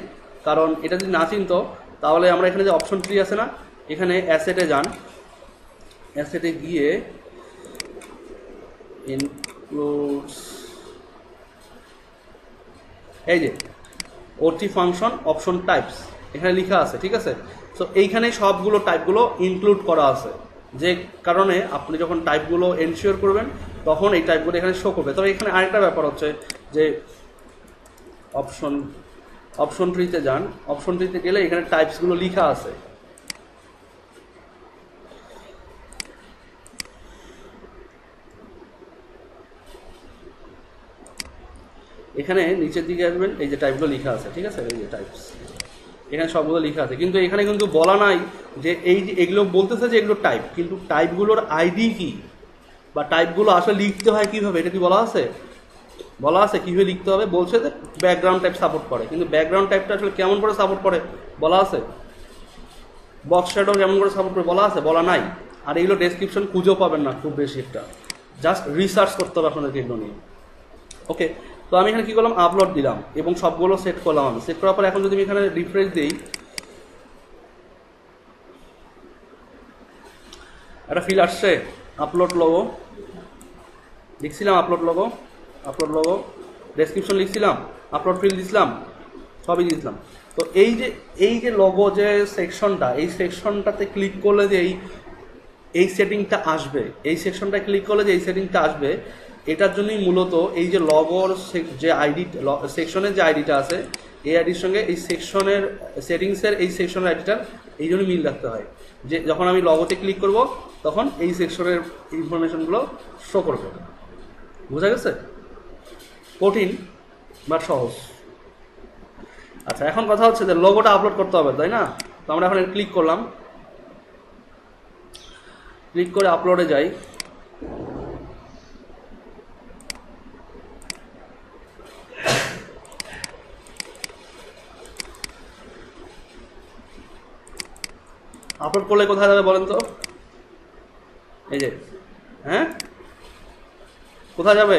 Speaker 1: কারণ এটা যদি না চিনতো তাহলে আমরা এখানে যে অপশন ট্রি আছে না, এখানে অ্যাসেটে যান, অ্যাসেটে গিয়ে ইনক্লুডস, এই যে ওটি ফাংশন অপশন টাইপস এখানে লেখা আছে, ঠিক আছে। সো এইখানে সবগুলো টাইপগুলো ইনক্লুড করা আছে, যে কারণে আপনি যখন টাইপগুলো এনশিওর করবেন তখন এই টাইপগুলো এখানে শো করবে। তবে এখানে আরেকটা ব্যাপার হচ্ছে যে অপশন ট্রিতে যান, অপশন ট্রিতে গেলে এখানে টাইপসগুলো লেখা আছে, এখানে নিচের দিকে আসবেন, এই যে টাইপগুলো লেখা আছে, ঠিক আছে, এই যে টাইপস এখানে সবগুলো লেখা আছে, কিন্তু এখানে কিন্তু বলা নাই যে এই যে এগুলো বলতেছে যে এগুলো টাইপ, কিন্তু টাইপগুলোর আইডি কি বা টাইপগুলো আসলে লিখতে হয় কীভাবে, এটা কি বলা আছে, বলা আছে কীভাবে লিখতে হবে, বলছে যে ব্যাকগ্রাউন্ড টাইপ সাপোর্ট করে, কিন্তু ব্যাকগ্রাউন্ড টাইপটা আসলে কেমন করে সাপোর্ট করে বলা আছে, বক্স শ্যাডো কেমন করে সাপোর্ট করে বলা আছে, বলা নাই। আর এইগুলো ডেসক্রিপশন খুঁজেও পাবেন না খুব বেশি একটা, জাস্ট রিসার্চ করতে হবে আপনাদেরকে এগুলো নিয়ে, ওকে। তো আমি এখানে কী করলাম, আপলোড দিলাম এবং সবগুলো সেট করলাম। আমি সেট করার পর এখন যদি আমি এখানে রিফ্রেশ দিই, একটা ফিল আসছে, আপলোড লোগো লিখছিলাম, আপলোড লোগো ডেসক্রিপশন লিখছিলাম, আপলোড ফিল দিছিলাম, সবই দিয়েছিলাম। তো এই যে লোগো যে সেকশনটা, এই সেকশনটাতে ক্লিক করলে যে এই সেটিংটা আসবে, এই সেকশনটা ক্লিক করলে যে এই সেটিংটা আসবে, এটার জন্যই মূলত এই যে লগোর যে আইডি, সেকশনের যে আইডিটা আছে এই আইডির সঙ্গে এই সেকশনের সেটিংসের এই সেকশনের আইডিটার এই জন্য মিল রাখতে হয়, যে যখন আমি লগোতে ক্লিক করব তখন এই সেকশনের ইনফরমেশনগুলো শো করবে। বোঝা গেছে? কঠিন বা সহজ? আচ্ছা, এখন কথা হচ্ছে যে লোগোটা আপলোড করতে হবে, তাই না? তো আমরা এখন ক্লিক করলাম, ক্লিক করে আপলোডে যাই, আপলোড করলে কোথায় যাবে বলেন তো? এই যে, হ্যাঁ, কোথায় যাবে?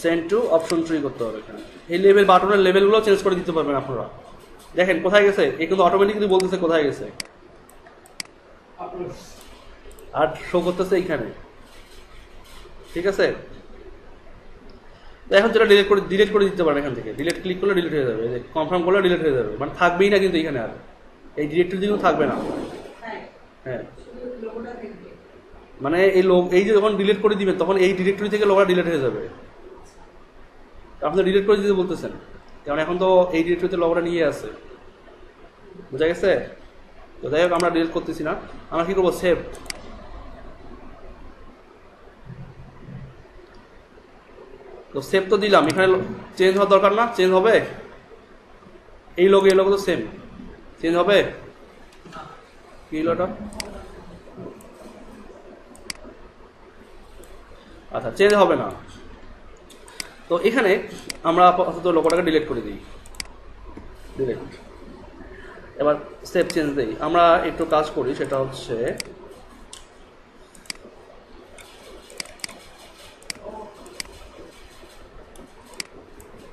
Speaker 1: সেন্ড টু অপশন ট্রি করতে হবে এখানে। এই লেভেল বাটনের লেভেলগুলো চেঞ্জ করে দিতে পারবেন আপনারা। দেখেন কোথায় গেছে, এই কিন্তু অটোমেটিক্যালি বলতেছে কোথায় গেছে, আর শো করতেছে এইখানে। ঠিক আছে, তো এখন যেটা ডিলিট করে দিতে পারেন এখান থেকে। ডিলিট ক্লিক করলে ডিলিট হয়ে যাবে, কনফার্ম করলে ডিলিট হয়ে যাবে, মানে থাকবেই না কিন্তু এখানে আর এই ডিরেক্টরি কিন্তু থাকবে না। হ্যাঁ, মানে এই যে যখন ডিলিট করে দিবেন তখন এই ডিরেক্টরি থেকে লোকটা ডিলিট হয়ে যাবে। আপনি ডিলিট করে দিতে বলতেছেন, কারণ এখন তো এই ডিরেক্টরিতে লোকটা নিয়ে আছে, বুঝা গেছে? তো যাই হোক, আমরা ডিলিট করতেছি না, আমরা কি করবো, সেভ। তো সেভ তো দিলাম, এখানে চেঞ্জ হওয়ার দরকার না? চেঞ্জ হবে? এই লোগো তো সেম, চেঞ্জ হবে? কি হলো এটা? আচ্ছা, চেঞ্জ হবে না। তো এখানে আমরা আপাতত লোগোটাকে ডিলিট করে দিই, ডিলিট। এবার সেভ চেঞ্জ দিই। আমরা একটু কাজ করি, সেটা হচ্ছে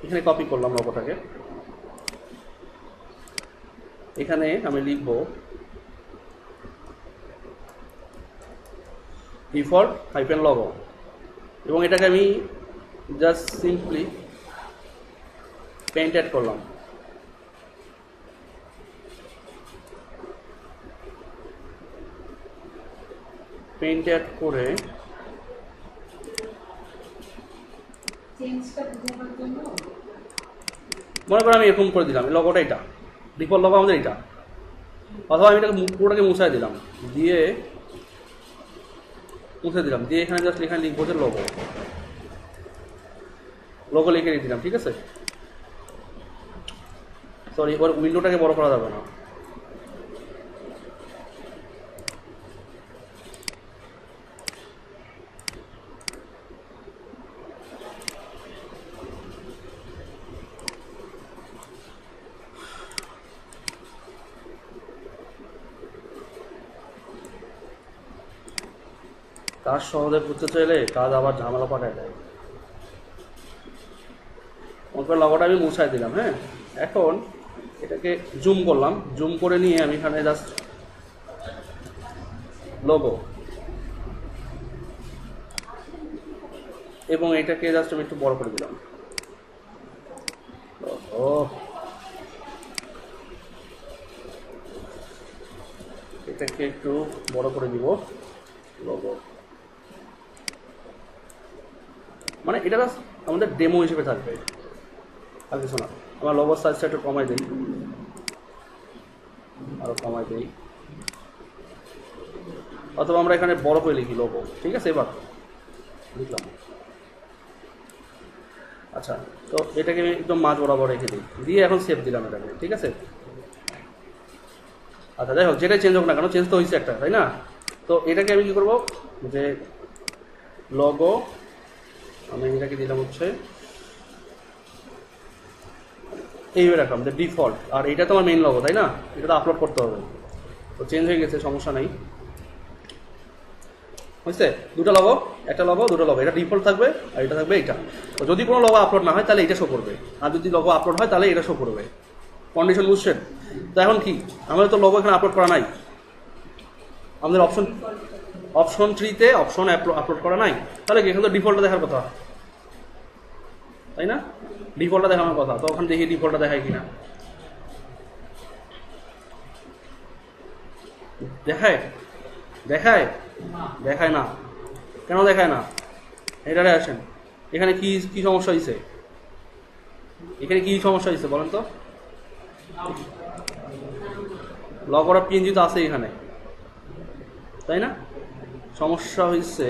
Speaker 1: এখানে কপি করলাম লোগোটাকে, এখানে আমি লিখব ডিফল্ট হাইফেন লগো, এবং এটাকে আমি জাস্ট সিম্পলি পেইন্ট অ্যাড করলাম। পেইন্ট অ্যাড করে মনে করো আমি এরকম করে দিলাম, লগোটা এটা ডিফল্ট লগো আমাদের এটা, অথবা আমি এটাকে পুরোটাকে মুছাই দিলাম, দিয়ে মুছে দিলাম, দিয়ে এখানে জাস্ট এখানে লিখবো যে লগো, লগো লিখে দিয়ে দিলাম। ঠিক আছে, সরি, ওর উইন্ডোটাকে বড় করা যাবে না। কাজ সহজে করতে চাইলে কাজ আবার ঝামেলা পাঠায় দেয়। ওকে লগোটা আমি মুছাই দিলাম। হ্যাঁ, এখন এটাকে জুম করলাম, জুম করে নিয়ে আমি এখানে জাস্ট লগো, এবং এটাকে জাস্ট আমি একটু বড় করে দিলাম। ও, এটাকে একটু বড় করে দিব, লগো, মানে এটা আমাদের ডেমো হিসেবে থাকবে, আর কিছু না। আমার লগোর সাইজটা একটু কমাই দিই, আরো কমাই দিই, অথবা আমরা এখানে বড় করে লিখি লগো। ঠিক আছে, এবার লিখলাম। আচ্ছা, তো এটাকে আমি একদম মাঝ বরাবর রেখে দিই, দিয়ে এখন সেভ দিলাম এটাকে। ঠিক আছে, আচ্ছা যাই হোক, যেটাই চেঞ্জ হোক না কেন, চেঞ্জ তো হয়েছে একটা, তাই না? তো এটাকে আমি কি করবো, যে লগো আমি এটাকে দিলাম হচ্ছে এইভাবে রাখলাম যে ডিফল্ট, আর এটা তো আমার মেইন লগো, তাই না? এটা তো আপলোড করতে হবে, তো চেঞ্জ হয়ে গেছে, সমস্যা নাই। বুঝছে? দুটো লগো, একটা লগো, দুটো লগো, এটা ডিফল্ট থাকবে আর এটা থাকবে এইটা। তো যদি কোনো লগো আপলোড না হয় তাহলে এটা শো করবে, আর যদি লগো আপলোড হয় তাহলে এটা শো করবে। কন্ডিশন বুঝছেন? তো এখন কি, আমাদের তো লগো এখানে আপলোড করা নাই, আমাদের অপশন ট্রিতে অপশন আপলোড করা নাই, তাহলে কি এখানে তো ডিফল্টটা দেখার কথা, তাই না? ডিফল্টটা দেখানোর কথা, তো ওখানে দেখি ডিফল্টটা দেখায় কিনা। দেখায় দেখায় দেখায় না, কেন দেখায় না? এটারে আসেন, এখানে কি কি সমস্যা হয়েছে, এখানে কি সমস্যা হয়েছে বলেন তো? লগ করা পিএনজি তো আছে এখানে, তাই না? সমস্যা হয়েছে,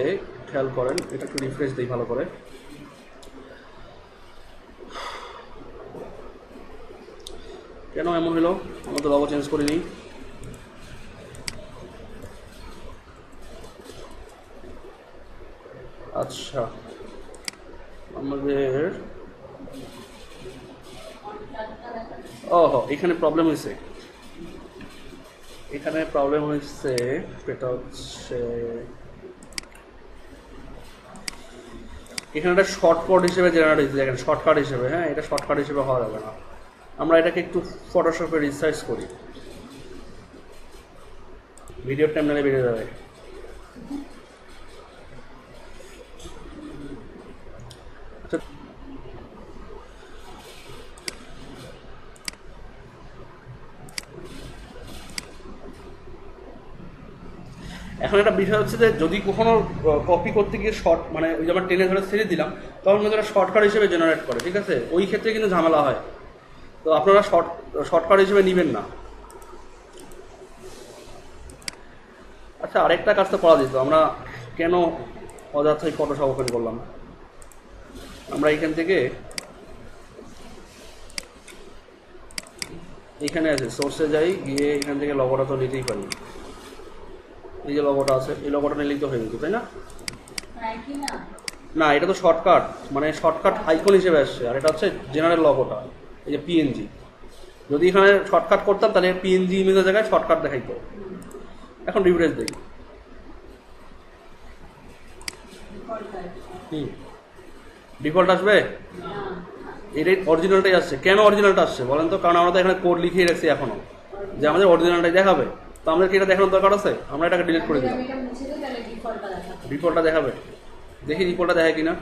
Speaker 1: খেয়াল করেন, এটা একটু রিফ্রেশ দিই ভালো করে। কেন এমন হলো? আমরা তো লগো চেঞ্জ করিনি। আচ্ছা আমাদের এখানে প্রবলেম হয়েছে, এখানে প্রবলেম হয়েছে। এটা হচ্ছে এখানে একটা শর্টকাট হিসেবে জেনারেট হয়েছে, দেখেন শর্টকাট হিসেবে। হ্যাঁ, এটা শর্টকাট হিসেবে হওয়া যাবে না। আমরা এটাকে একটু ফটোশপে রিসার্চ করি, ভিডিও টাইমলাইনে বেরিয়ে যাবে। এখন একটা বিষয় হচ্ছে যে যদি কখনো কপি করতে গিয়ে শর্ট মানে ওই যেমন টেনে ধরে ছেড়ে দিলাম, তখন কিন্তু এটা শর্টকাট হিসেবে জেনারেট করে, ঠিক আছে? ওই ক্ষেত্রে কিন্তু ঝামেলা হয়, তো আপনারা শর্টকাট হিসেবে নেবেন না। আচ্ছা, আরেকটা কাজ তো করা যেত, আমরা কেন অযথাই ফটোশপ ওপেন করলাম? আমরা এখান থেকে এখানে আছে সোর্সে যাই, গিয়ে এখান থেকে লগোটা তো নিতেই পারি। এই যে লগোটা আছে, এই লগোটা নিলেই তো হয়ে যেত, তাই না? না, এটা তো শর্টকাট, মানে শর্টকাট আইকন হিসেবে আসছে, আর এটা হচ্ছে জেনারেল লগোটা, এই যে পিএনজি। যদি এখানে শর্টকাট করতাম তাহলে পিএনজি ইমেজের জায়গায় শর্টকাট দেখাইতো। এখন রিফ্রেশ দিই, ডিফল্ট আসবে? এটাই অরিজিনালটাই আসছে। কেন অরিজিনালটা আসছে বলেন তো? কারণ আমরা তো এখানে কোড লিখিয়ে রাখছি এখনো যে আমাদের অরিজিনালটাই দেখাবে, তো আমাদের কি এটা দেখানোর দরকার আছে? আমরা এটাকে ডিলিট করে দিলাম, ডিফল্টটা দেখাবে। দেখি ডিফল্টটা দেখায় কিনা।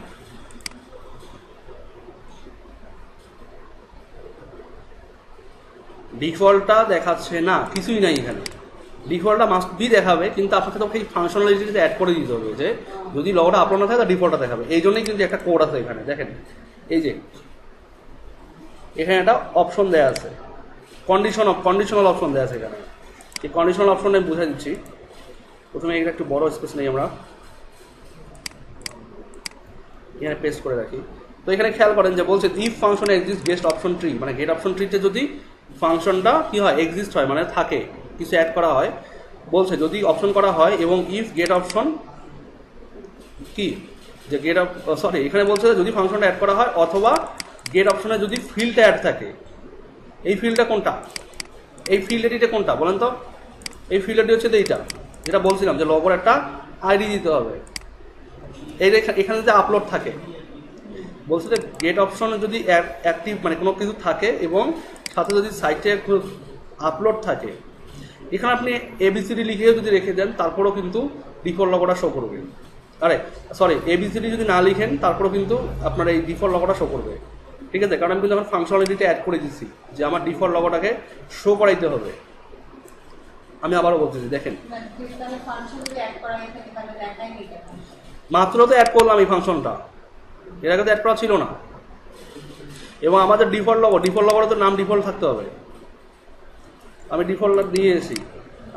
Speaker 1: ডিফল্টটা দেখাচ্ছে না, কিছুই নাই এখানে। ডিফল্টটা মাস্ট বি দেখাবে, কিন্তু আপনাকে তো সেই ফাংশনালিটিটা অ্যাড করে দিতে হবে যে যদি লগোটা আপলোড না থাকে তাহলে ডিফল্টটা দেখাবে। এই জন্যই কিন্তু একটা কোড আছে এখানে, দেখেন এই যে এখানে একটা অপশন দেওয়া আছে, কন্ডিশনাল অপশন দেওয়া আছে এখানে। এই কন্ডিশনাল অপশনে বুঝাই দিচ্ছি। প্রথমে এটা একটু বড় স্পেস নেই, আমরা এখানে পেস্ট করে রাখি। তো এখানে খেয়াল করেন যে বলছে if function exist get option tree, মানে গেট অপশন ট্রিতে যদি ফাংশনটা কি হয়, এক্সিস্ট হয়, মানে থাকে, কিছু অ্যাড করা হয়। বলছে যদি অপশন করা হয় এবং ইফ গেট অপশন কি যে গেট সরি এখানে বলছে যদি ফাংশনটা অ্যাড করা হয় অথবা গেট অপশনে যদি ফিল্ডটা অ্যাড থাকে। এই ফিল্ডটা কোনটা? এই ফিল্ড এডিটে কোনটা বলেন তো? এই ফিল্ড এডি হচ্ছে এইটা, যেটা বলছিলাম যে লগোর একটা আইডি দিতে হবে। এই এখানে যে আপলোড থাকে, বলছে যে গেট অপশনে যদি অ্যাক্টিভ মানে কোনো কিছু থাকে এবং সাথে যদি সাইটে আপলোড থাকে, এখানে আপনি এবিসিডি লিখেও যদি রেখে দেন তারপরেও কিন্তু ডিফল্ট লগোটা শো করবে। আরে সরি, এবিসিডি যদি না লিখেন তারপরেও কিন্তু আপনার এই ডিফল্ট লগোটা শো করবে, ঠিক আছে? কারণ আমি কিন্তু আমার ফাংশনালিটিটা অ্যাড করে দিচ্ছি যে আমার ডিফল্ট লগোটাকে শো করাইতে হবে। আমি আবারও বলতেছি, দেখেন মাত্র তো অ্যাড করলাম এই ফাংশনটা, এর আগে তো অ্যাড করা ছিল না। এবং আমাদের ডিফল্ট লগোটা তো নাম ডিফল্ট থাকতে হবে। আমি ডিফল্ট দিয়ে এসেছি,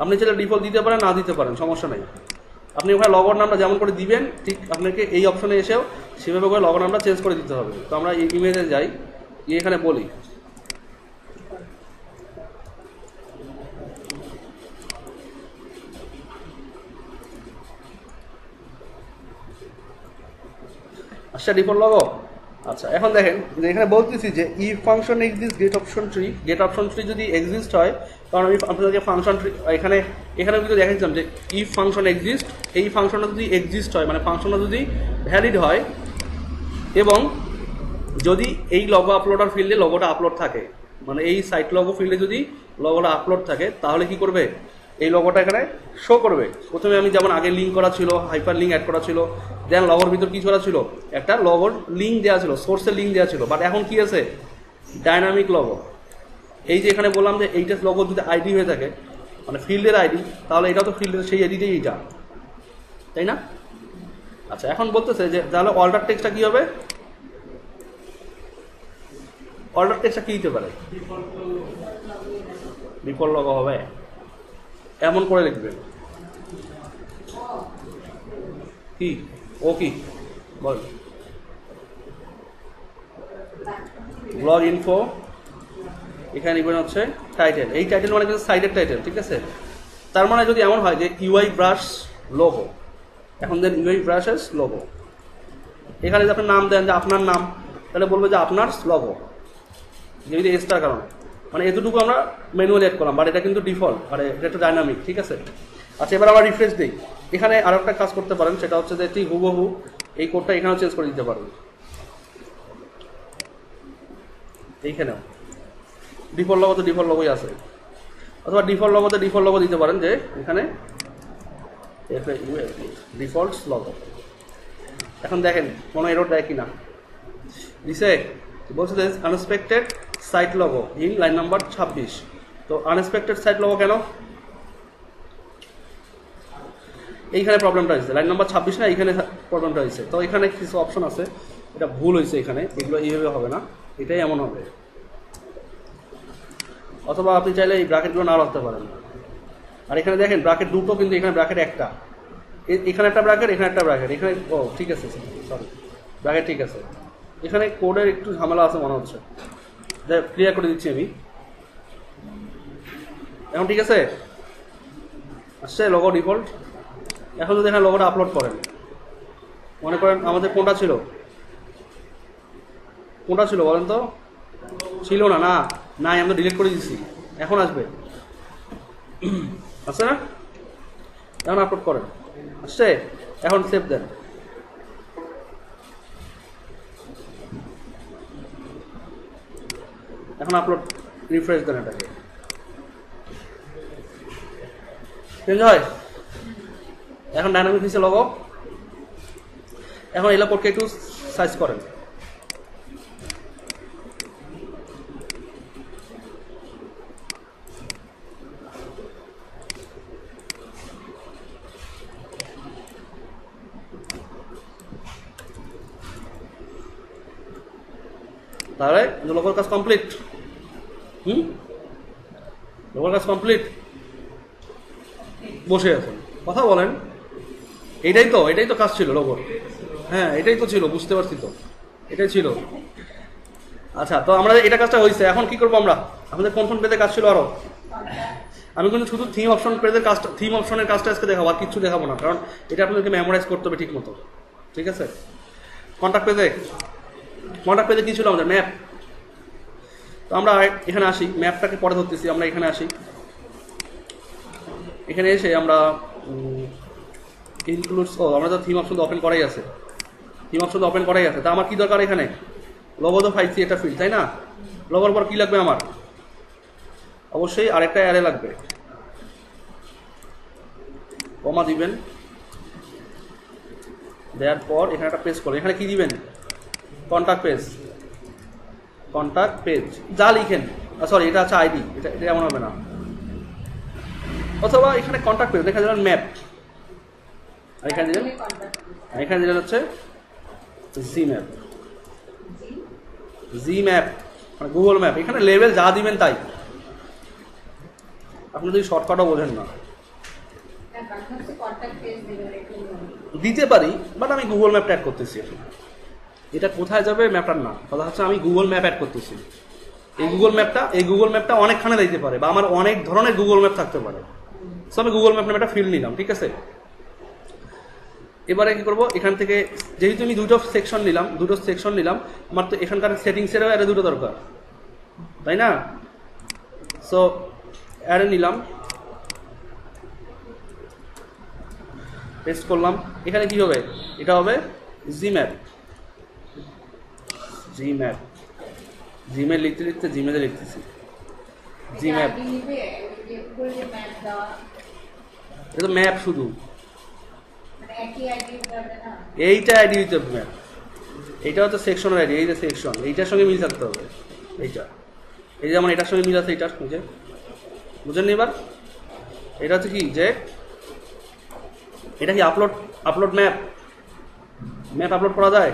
Speaker 1: আপনি চাইলে ডিফল্ট দিতে পারেন, না দিতে পারেন, সমস্যা নেই। আপনি ওখানে লগোর নামটা যেমন করে দিবেন ঠিক আপনাকে এই অপশনে এসেও সেভাবে করে লগোর নামটা চেঞ্জ করে দিতে হবে। তো আমরা এই ইমেজে যাই, এখানে বলি আচ্ছা ডিফল্ট লগো। আচ্ছা, এখন দেখেন যে এখানে বলতেছি যে if function exist get option tree যদি এক্সিস্ট হয়, কারণ আমি আপনাদেরকে ফাংশন ট্রি এখানে কিন্তু দেখাচ্ছিলাম যে ইফ ফাংশন এক্সিস্ট, এই ফাংশনটা যদি এক্সিস্ট হয় মানে ফাংশনটা যদি ভ্যালিড হয় এবং যদি এই লগো আপলোডার ফিল্ডে লগোটা আপলোড থাকে, মানে এই সাইট লগো ফিল্ডে যদি লগোটা আপলোড থাকে, তাহলে কি করবে? এই লগোটা এখানে শো করবে। প্রথমে আমি যেমন আগে লিঙ্ক করা ছিল, হাইপার লিঙ্ক অ্যাড করা ছিল, দেন লগোর ভিতর কি করা ছিল, একটা লগোর লিঙ্ক দেওয়া ছিল, সোর্সের লিঙ্ক দেওয়া ছিল। বাট এখন কি আছে? Dynamic logo. এই যে এখানে বললাম যে এইটা লগো যদি আইডি হয়ে থাকে মানে ফিল্ডের আইডি, তাহলে এটা তো ফিল্ডের সেই আইডিতেই এইটা, তাই না? আচ্ছা, এখন বলতেছে যে তাহলে অল্টার টেক্সটটা কি হবে? অল্টার টেক্সটটা কি দিতে পারে? ডিফল্ট লগো হবে, এমন করে লিখবেন। কি ও কি বল, ব্লগ ইনফো, এখানে নিবেন হচ্ছে টাইটেল। এই টাইটেল মানে কিন্তু সাইডের টাইটেল, ঠিক আছে? তার মানে যদি এমন হয় যে ইউআই ব্রাশ লোগো, এখন দেন ইউআই ব্রাশেস লোগো, এখানে যদি আপনি নাম দেন যে আপনার নাম, তাহলে বলবে যে আপনার লগো, যদি এসটার কারণে, মানে এতটুকু আমরা ম্যানুয়ালি অ্যাড করলাম, বাট এটা কিন্তু ডিফল্ট, মানে এটা একটু ডাইনামিক, ঠিক আছে। আচ্ছা, এবার আমরা রিফ্রেশ দিই। এখানে আরো একটা কাজ করতে পারেন, সেটা হচ্ছে যে ঠিক হুবহু এই কোডটা এখানেও চেঞ্জ করে দিতে পারবেন। এইখানেও ডিফল্ট লগো তো ডিফল্ট লগোই আছে, অথবা ডিফল্ট লগোতে ডিফল্ট লগো দিতে পারেন, যে এখানে ডিফল্ট লগো। এখন দেখেন কোনো এরর দেয় কিনা। দিছে, বলছে যে unexpected site logo in line number 26। তো আনএক্সপেক্টেড সাইট লগো কেন? এইখানে প্রবলেমটা হয়েছে, লাইন নাম্বার 26 না, এইখানে প্রবলেমটা হয়েছে। তো এখানে কিছু অপশন আছে, এটা ভুল হয়েছে এখানে, এগুলো এইভাবে হবে না, এটাই এমন হবে। অথবা আপনি চাইলে এই ব্র্যাকেটগুলো না রাখতে পারেন। আর এখানে দেখেন ব্র্যাকেট দুটো, কিন্তু এখানে ব্র্যাকেট একটা, এখানে একটা ব্র্যাকেট, এখানে একটা ব্র্যাকেট, এখানে ও ঠিক আছে, সরি ব্র্যাকেট ঠিক আছে। এখানে কোডের একটু ঝামেলা আছে মনে হচ্ছে, ক্লিয়ার করে দিচ্ছি আমি। এখন ঠিক আছে, আসছে লোগো ডিফল্ট। এখন যদি এখানে লোগোটা আপলোড করেন, মনে করেন আমাদের কোনটা ছিল বলেন তো? ছিল না, না নাই, আমরা ডিলিট করে দিচ্ছি, এখন আসবে, আসছে না? এখন আপলোড করেন, আসছে, এখন সেভ দেন। এখন আপলোড রিফ্রেশ দেন, এটাকে চেঞ্জ হয়। এখন ডাইনামিক হিসেবে লগো। এখন এই কোডকে একটু সাইজ করেন, তাহলে লোগোর কাজ কমপ্লিট। লোগোর কাজ কমপ্লিট। বসে আছেন, কথা বলেন। এটাই তো কাজ ছিল লোগোর। হ্যাঁ, এটাই তো ছিল, বুঝতে পারছি তো, এটাই ছিল। আচ্ছা, তো আমরা এটা কাজটা হয়েছে, এখন কি করবো আমরা? আমাদের কোন পেজে কাজ ছিল আরো? আমি কিন্তু শুধু থিম অপশন পেজের কাজটা, থিম অপশনের কাজটা আজকে দেখাবো, আর কিছু দেখাবো না, কারণ এটা আপনাদেরকে মেমোরাইজ করতে হবে ঠিক মতো, ঠিক আছে। কন্ট্যাক্ট পেজে কি ছিল আমাদের? ম্যাপ। তো আমরা এখানে আসি, ম্যাপটাকে পরে ধরতেছি, আমরা এখানে আসি, এখানে এসে আমরা ইনক্লুডস, আমরা তো থিম অপশন ওপেন করাই আছে, তা আমার কি দরকার এখানে? লোগো তো পাইছি, একটা ফিল্ড, তাই না? লোগোর পর কি লাগবে আমার? অবশ্যই আরেকটা অ্যারে লাগবে, কমা দিবেন, দেওয়ার পর এখানে একটা পেজ করবেন। এখানে কি দিবেন? কন্ট্যাক্ট পেজ যা লিখেন, সরি এটা আছে আইডি, এটা এমন হবে না। অথবা এখানে কন্ট্যাক্ট পেজ, দেখা যাবেন ম্যাপ, আর এখানে দিলেন হচ্ছে জি ম্যাপ, মানে গুগল ম্যাপ। এখানে লেভেল যা দিবেন তাই, আপনি যদি শর্টকাটও বোঝেন না দিতে পারি, বাট আমি গুগল ম্যাপ অ্যাড করতেছি। এটা কোথায় যাবে ম্যাপটার না, কথা হচ্ছে আমি গুগল ম্যাপ অ্যাড করতেছি। এই গুগল ম্যাপটা অনেকখানে দিতে পারে, বা আমার অনেক ধরনের গুগল ম্যাপ থাকতে পারে। সো আমি গুগল ম্যাপ নামে একটা ফিল্ড নিলাম, ঠিক আছে। এবারে কি করবো? এখান থেকে যেহেতু আমি দুটো সেকশন নিলাম, আমার তো এখানকার সেটিংসেরও অ্যারে দুটো দরকার, তাই না? সো অ্যারে নিলাম, পেস্ট করলাম। এখানে কি হবে? এটা হবে জিম্যাপ লিখতে জিমেলে লিখতেছি জিম্যাপ। এটা তো ম্যাপ, শুধু এইটা আইডি দিতে হবে ম্যাপ। এইটা হচ্ছে সেকশনের আইডি, এই যে সেকশন, এইটার সঙ্গে মিল থাকতে হবে। এইটা এই যেমন এটার সঙ্গে মিল আছে, এইটার সঙ্গে, বুঝেননি? এবার এটা হচ্ছে কি, যে এটা কি আপলোড ম্যাপ আপলোড করা যায়?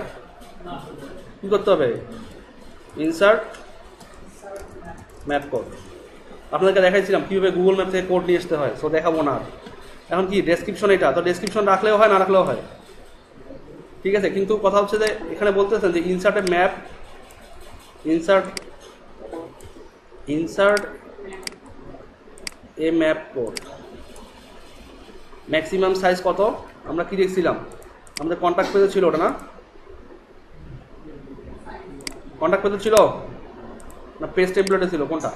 Speaker 1: কি করতে হবে? Insert map code. আপনাদেরকে দেখাইছিলাম কিভাবে গুগল ম্যাপ থেকে কোড নিয়ে আসতে হয়, সো দেখাবো না। এখন কি ডেসক্রিপশন, এটা তো ডেসক্রিপশন রাখলেও হয়, না রাখলেও হয়, ঠিক আছে। কিন্তু কথা হচ্ছে যে এখানে বলতেছেন যে insert a map code, maximum size কত? আমরা কি দেখছিলাম? আমাদের কন্ট্যাক্ট পেজে ছিল ওটা, না? কন্টাক্ট পেজে ছিল না পেজ টেমপ্লেটে ছিল, কোনটা?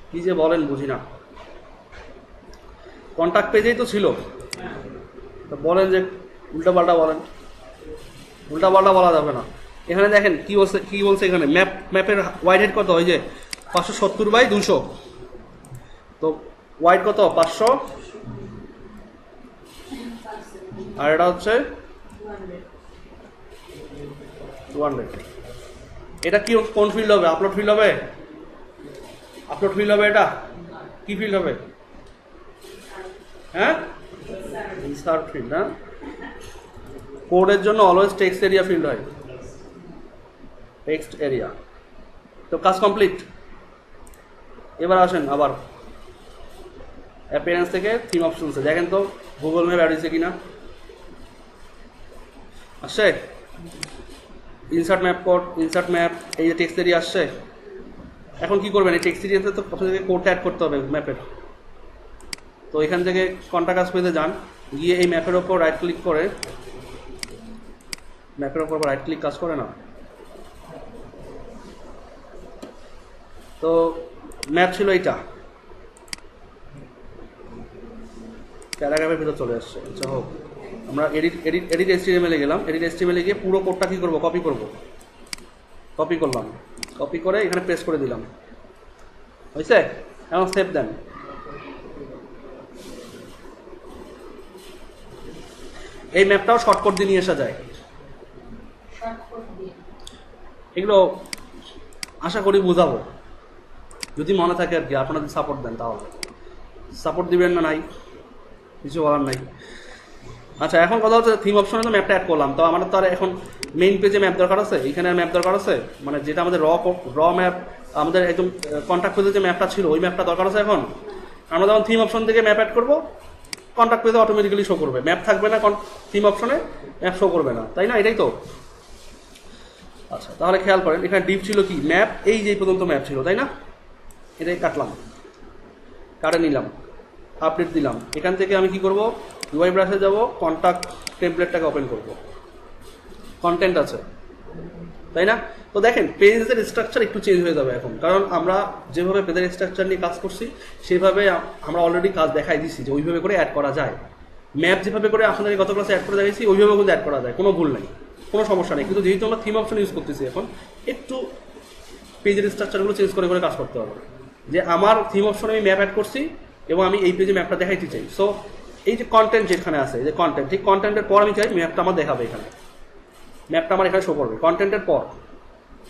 Speaker 1: কি যে বলেন বুঝি না। কন্টাক্ট পেজেই তো ছিল, বলেন যে উল্টাপাল্টা বলেন। উল্টাপাল্টা বলা যাবে না। এখানে দেখেন কি বলছে এখানে, ম্যাপের ওয়াইড হেড কত? ওই যে 570/200। তো ওয়াইড কত? 500, আর এটা হচ্ছে 200। এটা কি কোন ফিল্ড হবে? আপলোড ফিল্ড হবে? আপলোড ফিল্ড হবে? এটা কি ফিল্ড হবে? হ্যাঁ, ইনসার্ট ফিল্ড। না, কোডের জন্য অলওয়েজ টেক্সট এরিয়া ফিল্ড হয়, টেক্সট এরিয়া। তো কাজ কমপ্লিট। এবার আসেন আবার অ্যাপিয়ারেন্স থেকে থিম অপশনসে, দেখেন তো গুগল ম্যাপ অ্যাড হয়েছে কিনা। আসছে insert map code, insert map, এই যে টেক্সট এরিয়া আসছে। এখন কি করবেন? এই টেক্সট এরিয়াতে তো প্রথম থেকে কোডটা অ্যাড করতে হবে ম্যাপের। তো এখান থেকে কন্টাক্ট আস পেজে যান, গিয়ে এই ম্যাপের ওপর রাইট ক্লিক করে, ম্যাপের ওপর রাইট ক্লিক কাজ করে না, তো ম্যাপ ছিল এইটা, প্যারাগ্রাফের ভিতর চলে আসছে। আচ্ছা হোক, আমরা এডিট HTML-এ গেলাম। এডিট HTML-এ গিয়ে পুরো কোডটা কি করব? কপি করব। কপি করলাম, কপি করে এখানে পেস্ট করে দিলাম। হয়েছে? এখন সেভ দেন। এই ম্যাপটাও শর্টকাট দিয়ে নিয়ে আসা যায়। এগুলো আশা করি বুঝাবো, যদি মনে থাকে আর কি, আপনারা যদি সাপোর্ট দেন। তাহলে সাপোর্ট দিবেন না, নাই কিছু বলার নাই। আচ্ছা, এখন কথা হচ্ছে থিম অপশনে তো ম্যাপটা অ্যাড করলাম, তো আমাদের তো আর এখন মেইন পেজে ম্যাপ দরকার আছে, এখানে ম্যাপ দরকার আছে, মানে যেটা আমাদের র ম্যাপ, আমাদের একদম কন্ট্যাক্ট পেজে যে ম্যাপটা ছিল ওই ম্যাপটা দরকার আছে। এখন আমরা যখন থিম অপশন থেকে ম্যাপ অ্যাড করবো, কন্ট্যাক্ট পেজে অটোমেটিক্যালি শো করবে, ম্যাপ থাকবে না থিম অপশনে, ম্যাপ শো করবে না, তাই না? এটাই তো। আচ্ছা, তাহলে খেয়াল করেন এখানে ডিপ ছিল কি? ম্যাপ, এই যে পর্যন্ত ম্যাপ ছিল, তাই না? এটাই কাটলাম, কাটে নিলাম, আপডেট দিলাম। এখান থেকে আমি কি করব? UI ব্রাশে যাব, কন্ট্যাক্ট টেমপ্লেটটাকে ওপেন করব, কন্টেন্ট আছে, তাই না? তো দেখেন পেজের স্ট্রাকচার একটু চেঞ্জ হয়ে যাবে এখন, কারণ আমরা যেভাবে পেজের স্ট্রাকচার নিয়ে কাজ করছি সেভাবে আমরা অলরেডি কাজ দেখাই দিচ্ছি যে ওইভাবে করে অ্যাড করা যায়। ম্যাপ যেভাবে করে আপনাদের গত ক্লাসে অ্যাড করে দেখাইছি ওইভাবে কিন্তু অ্যাড করা যায়, কোনো ভুল নেই, কোনো সমস্যা নেই। কিন্তু যেহেতু আমরা থিম অপশন ইউজ করতেছি, এখন একটু পেজের স্ট্রাকচারগুলো চেঞ্জ করে করে কাজ করতে হবে। যে আমার থিম অপশনে আমি ম্যাপ অ্যাড করছি এবং আমি এই পেজে ম্যাপটা দেখাইতে চাই। সো এই যে কন্টেন্ট যেখানে আছে, এই যে কন্টেন্ট, ঠিক কন্টেন্টের পর আমি চাই ম্যাপটা আমার দেখাবে, এখানে ম্যাপটা আমার এখানে শো করবে কন্টেন্টের পর।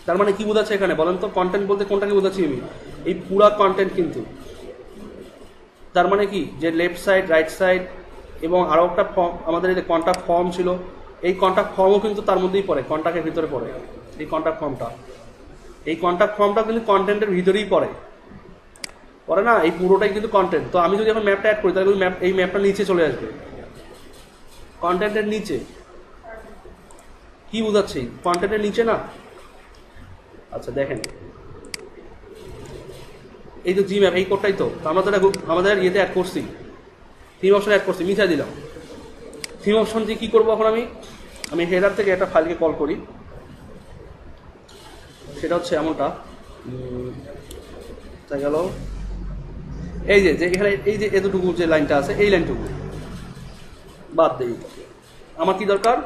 Speaker 1: তার মানে কি বোঝাচ্ছে এখানে বলেন তো? কন্টেন্ট বলতে কোনটাকে বোঝাচ্ছি আমি? এই পুরা কন্টেন্ট কিন্তু। তার মানে কি, যে লেফট সাইড, রাইট সাইড এবং আরও একটা ফর্ম, আমাদের এই যে কন্ট্যাক্ট ফর্ম ছিল, এই কন্ট্যাক্ট ফর্মও কিন্তু তার মধ্যেই পড়ে, কন্ট্যাক্টের ভিতরে পড়ে। এই কন্ট্যাক্ট ফর্মটা, এই কন্ট্যাক্ট ফর্মটা কিন্তু কন্টেন্টের ভিতরেই পড়ে না? এই পুরোটাই কিন্তু কন্টেন্ট। তো আমি যদি এখন ম্যাপটা অ্যাড করি তাহলে এই ম্যাপটা নিচে চলে আসবে, কন্টেন্টের নিচে। কি বোঝাচ্ছি? কন্টেন্টের নিচে না? আচ্ছা দেখেন, এই তো জি ম্যাপ, এই কোডটাই তো আমরা তো আমাদের ইয়েতে অ্যাড করছি, থিম অপশন অ্যাড করছি, মিশা দিলাম। থিম অপশন দিয়ে কী করবো এখন? আমি হেডার থেকে একটা ফাইলকে কল করি, সেটা হচ্ছে এমনটা, তাই গেল এই যে এখানে এই যে এতটুকু যে লাইনটা আছে, এই লাইনটুকু বাদ দেই। আমার কি দরকার?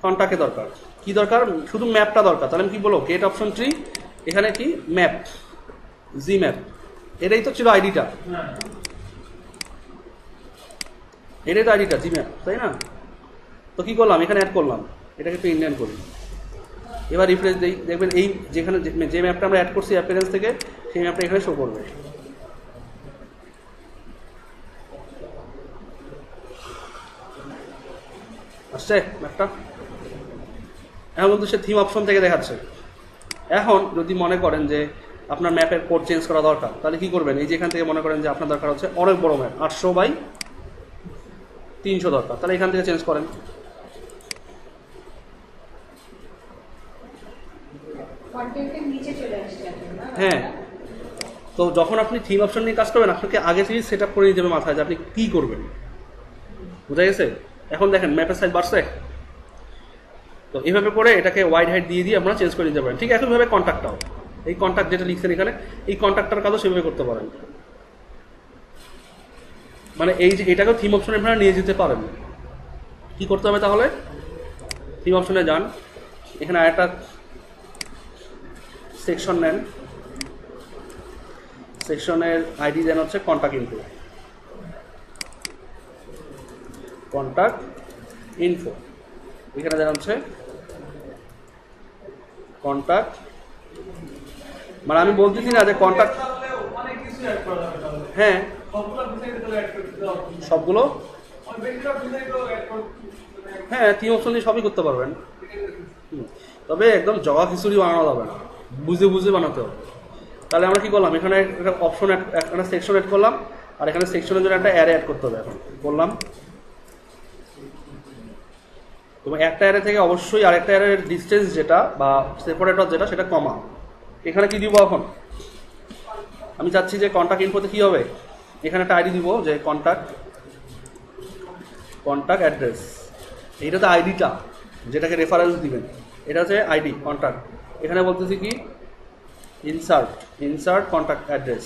Speaker 1: কন্ট্যাক্টে দরকার। কি দরকার? শুধু ম্যাপটা দরকার। তাহলে আমি কি বলবো? গেট অপশন ট্রি, এখানে কি ম্যাপ, জি ম্যাপ, এটাই তো ছিল আইডিটা, এটাই তো আইডিটা, জি ম্যাপ, তাই না? তো কি করলাম? এখানে অ্যাড করলাম, এটাকে একটু ইন্ডিয়ান করি। এবার রিফ্রেশ দিই, দেখবেন এই যেখানে যে ম্যাপটা আমরা অ্যাড করছি অ্যাপিয়ারেন্স থেকে, সেই ম্যাপটা এখানে শো করবে। আসছে ম্যাপটা? এখন কিন্তু সে থিম অপশন থেকে দেখাচ্ছে। এখন যদি মনে করেন যে আপনার ম্যাপের কোড চেঞ্জ করা দরকার, তাহলে কি করবেন? এই যে এখান থেকে মনে করেন যে আপনার দরকার হচ্ছে অনেক বড় ম্যাপ, 800/300 দরকার, তাহলে এখান থেকে চেঞ্জ করেন। হ্যাঁ, তো যখন আপনি থিম অপশন নিয়ে কাজ করবেন, আপনাকে আগে থেকে সেট আপ করে নিতে হবে মাথায় যে আপনি কী করবেন। বুঝা গেছে? এখন দেখেন ম্যাপের সাইজ বাড়ছে, তো এইভাবে করে এটাকে ওয়াইড হাইট দিয়ে দিয়ে আপনারা চেঞ্জ করে দিতে পারেন। ঠিক একইভাবে কন্ট্যাক্টটাও, এই কন্ট্যাক্ট যেটা লিখছেন এখানে, এই কন্ট্যাক্টটার কাজও সেভাবে করতে পারেন। মানে এই যে এটাকেও থিম অপশনে আপনারা নিয়ে যেতে পারেন। কি করতে হবে তাহলে? থিম অপশনে যান, এখানে আরেকটা সেকশন নেন, সেকশনের আইডি দেন হচ্ছে কন্ট্যাক্ট ইনফো, কন্ট্যাক্ট ইনফো, এখানে দেন হচ্ছে কন্ট্যাক্ট, মানে আমি বলতেছি না যে কন্ট্যাক্ট, হ্যাঁ সবগুলো, হ্যাঁ থিম অপশন দিয়ে সবই করতে পারবেন। তবে একদম জগা খিচুড়ি বানানো যাবে না, বুঝে বুঝে বানাতে হবে। তাহলে আমরা কি করলাম, এখানে একটা অপশন একটা সেকশন অ্যাড করলাম, আর এখানে সেকশনের জন্য একটা অ্যারে অ্যাড করতে হবে। এখন বললাম এবং একটা অ্যারে থেকে অবশ্যই আরেকটা অ্যারের ডিস্টেন্স যেটা বা সেপারেটর যেটা সেটা কমা। এখানে কি দিব, এখন আমি চাচ্ছি যে কন্ট্যাক্ট ইনফোতে কি হবে, এখানে একটা আইডি দিব যে কন্ট্যাক্ট অ্যাড্রেস, এইটা তো আইডিটা যেটাকে রেফারেন্স দিবেন, এটা হচ্ছে আইডি কন্ট্যাক্ট। এখানে বলতেছি কি ইনসার্ট কন্ট্যাক্ট অ্যাড্রেস,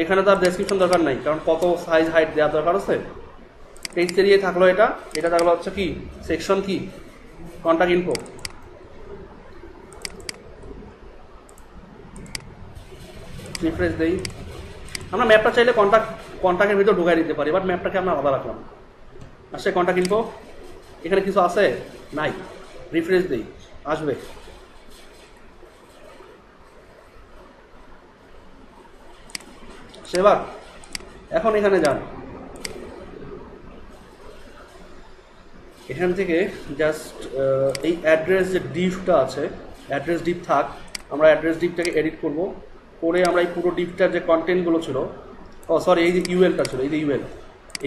Speaker 1: এখানে তো আর ডেসক্রিপশন দরকার নাই, কারণ কত সাইজ হাইট দেওয়ার দরকার আছে। পেজ এরিয়া থাকলো, এটা থাকলো হচ্ছে কি সেকশন কি কন্ট্যাক্ট ইনফো। রিফ্রেশ দেই, আমরা ম্যাপটা চাইলে কন্ট্যাক্টের ভিতর ঢুকাই দিতে পারি, বাট ম্যাপটাকে আমরা আলাদা রাখলাম। আসছে কন্ট্যাক্ট ইনফো, এখানে কিছু আছে নাই, রিফ্রেশ দেই, আসবে। সেবার এখন এখানে যান, এখান থেকে জাস্ট এই অ্যাড্রেস যে ডিপটা আছে, অ্যাড্রেস ডিপ থাক, আমরা অ্যাড্রেস ডিপটাকে এডিট করব, করে আমরা এই পুরো ডিপটার যে কন্টেন্টগুলো ছিল, সরি এই যে ইউএলটা ছিল, এই যে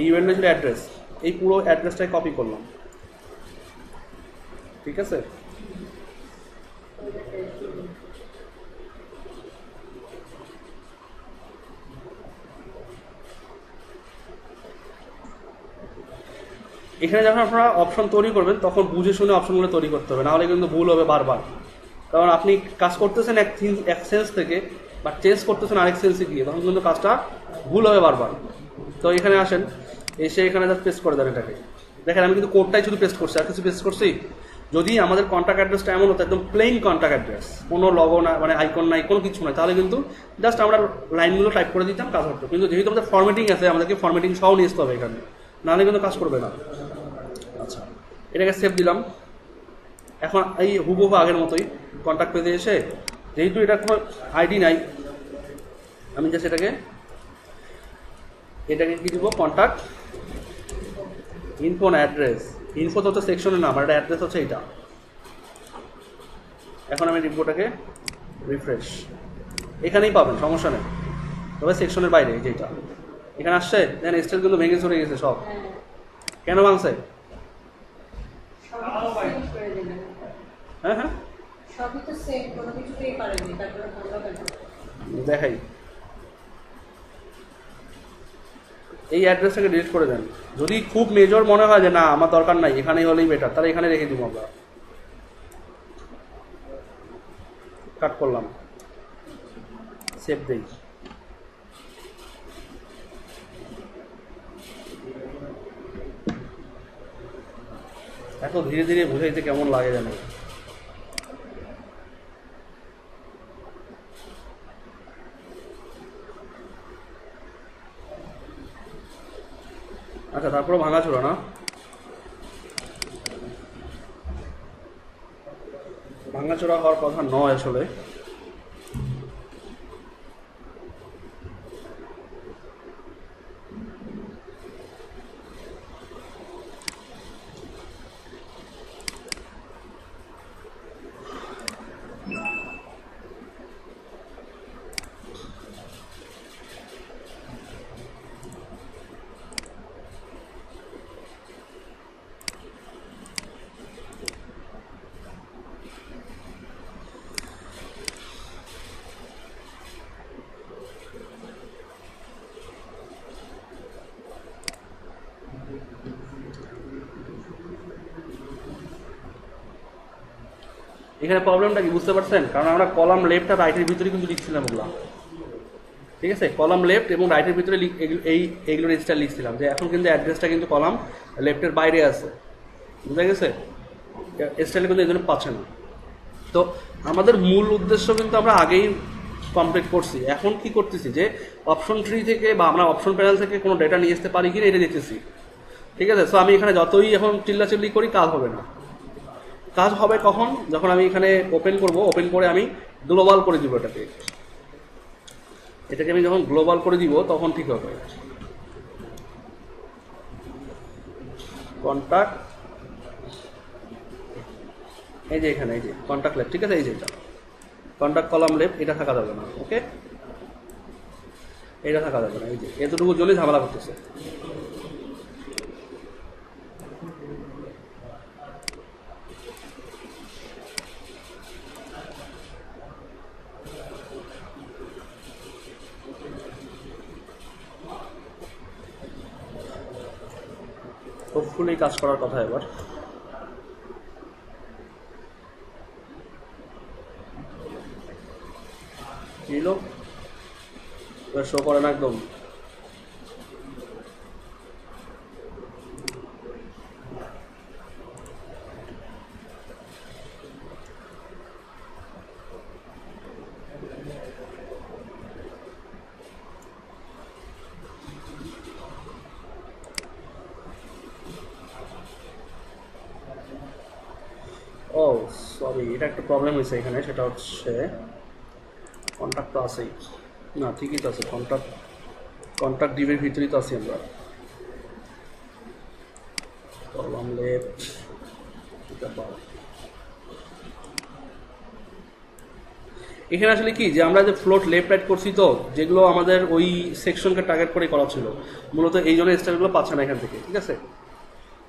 Speaker 1: ইউএলটা ছিল অ্যাড্রেস, এই পুরো অ্যাড্রেসটাই কপি করলাম। ঠিক আছে, এখানে যখন আপনারা অপশন তৈরি করবেন তখন বুঝে শুনে অপশনগুলো তৈরি করতে হবে, নাহলে কিন্তু ভুল হবে বারবার। কারণ আপনি কাজ করতেছেন এক সেন্স থেকে, বা চেঞ্জ করতেছেন আরেক সেন্সে গিয়ে, তখন কিন্তু কাজটা ভুল হবে বারবার। তো এখানে আসেন, এসে এখানে জাস্ট পেস্ট করে দেন এটাকে। দেখেন আমি কিন্তু কোডটাই শুধু পেস্ট করছি, আর কিছু পেস্ট করছি। যদি আমাদের কন্ট্যাক্ট অ্যাড্রেসটা এমন হতো একদম প্লেন কন্ট্যাক্ট অ্যাড্রেস, কোনো লগো না, মানে আইকন নাই, কোনো কিছু নাই, তাহলে কিন্তু জাস্ট আমরা লাইনগুলো টাইপ করে দিতাম, কাজ হতো। কিন্তু যেহেতু আমাদের ফরম্যাটিং আছে, আমাদেরকে ফরম্যাটিং সহ নিয়ে আসতে হবে এখানে, নাহলে কিন্তু কাজ করবে না। আচ্ছা, এটাকে সেভ দিলাম। এখন এই হুবহু আগের মতোই কন্ট্যাক্ট পেজে এসে, যেহেতু এটা কোনো আইডি নাই, আমি জাস্ট এটাকে কি দিব, কন্ট্যাক্ট ইনফো অ্যাড্রেস। ইনফো তো হচ্ছে সেকশনের নাম, আর এটা অ্যাড্রেস হচ্ছে এইটা। এখন আমি রিপোর্টটাকে রিফ্রেশ, এখানেই পাবেন, সমস্যা নেই, তবে সেকশনের বাইরে যেটা এখানে আসছে। দেখেন স্টাইল কিন্তু ভেঙে চলে গেছে সব। কেন ভাঙছে? হ্যাঁ হ্যাঁ দেখাই, এই অ্যাড্রেসটাকে ডিলিট করে দেন। যদি খুব মেজর মনে হয় যে না আমার দরকার নাই, এখানেই হলেই বেটার, তাহলে এখানে রেখে দিব আমরা। কাট করলাম, সেভ দেই। এত ধীরে ধীরে বুঝাইতে কেমন লাগে জানো। আচ্ছা, তারপরে ভাঙাচোরা না, ভাঙাচোরা হওয়ার কথা নয় আসলে। এখানে প্রবলেমটা কি বুঝতে পারছেন? কারণ আমরা কলাম লেফট আর রাইটের ভিতরে কিন্তু লিখছিলাম ওগুলা, ঠিক আছে? কলাম লেফট এবং রাইটের ভিতরে এইগুলোর স্টাইল লিখছিলাম, যে এখন কিন্তু অ্যাড্রেসটা কিন্তু কলাম লেফটের বাইরে আছে, বুঝা গেছে? স্টাইল কিন্তু এই জন্য পাচ্ছে না। তো আমাদের মূল উদ্দেশ্য কিন্তু আমরা আগেই কমপ্লিট করছি। এখন কি করতেছি, যে অপশন ট্রি থেকে বা আমরা অপশন প্যানেল থেকে কোনো ডেটা নিয়ে আসতে পারি কিনা এটা দেখতেছি, ঠিক আছে? সো আমি এখানে যতই এখন চিল্লাচিল্লি করি কাজ হবে না। কাজ হবে কখন? যখন আমি এখানে ওপেন করব, ওপেন করে আমি গ্লোবাল করে দিব এটাকে আমি যখন গ্লোবাল করে দিব তখন ঠিক হবে। কন্ট্যাক্ট, এই যে এখানে এই যে কন্ট্যাক্ট লেফট, ঠিক আছে? এই যে এটা কন্ট্যাক্ট কলাম লেফট, এটা থাকা যাবে না, ওকে? এটা থাকা যাবে না, এই যে এতটুকুর জন্যই ঝামেলা করতেছে। হোপফুলি কাজ করার কথা এবার। কিলো এবার শো করে না একদম। ও সরি, এটা একটা প্রবলেম হয়েছে এখানে, সেটা হচ্ছে কন্ট্যাক্ট তো আছেই না, ঠিকই তো আছে, কন্ট্যাক্ট ডিবের ভিতরেই তো আছি আমরা। কলাম লেফট, এখানে আসলে কি যে আমরা যে ফ্লোট লেফট রাইট করছি, তো যেগুলো আমাদের ওই সেকশনকে টার্গেট করে করা ছিল, মূলত এই জন্য স্টাইলগুলো পাচ্ছে না এখান থেকে, ঠিক আছে?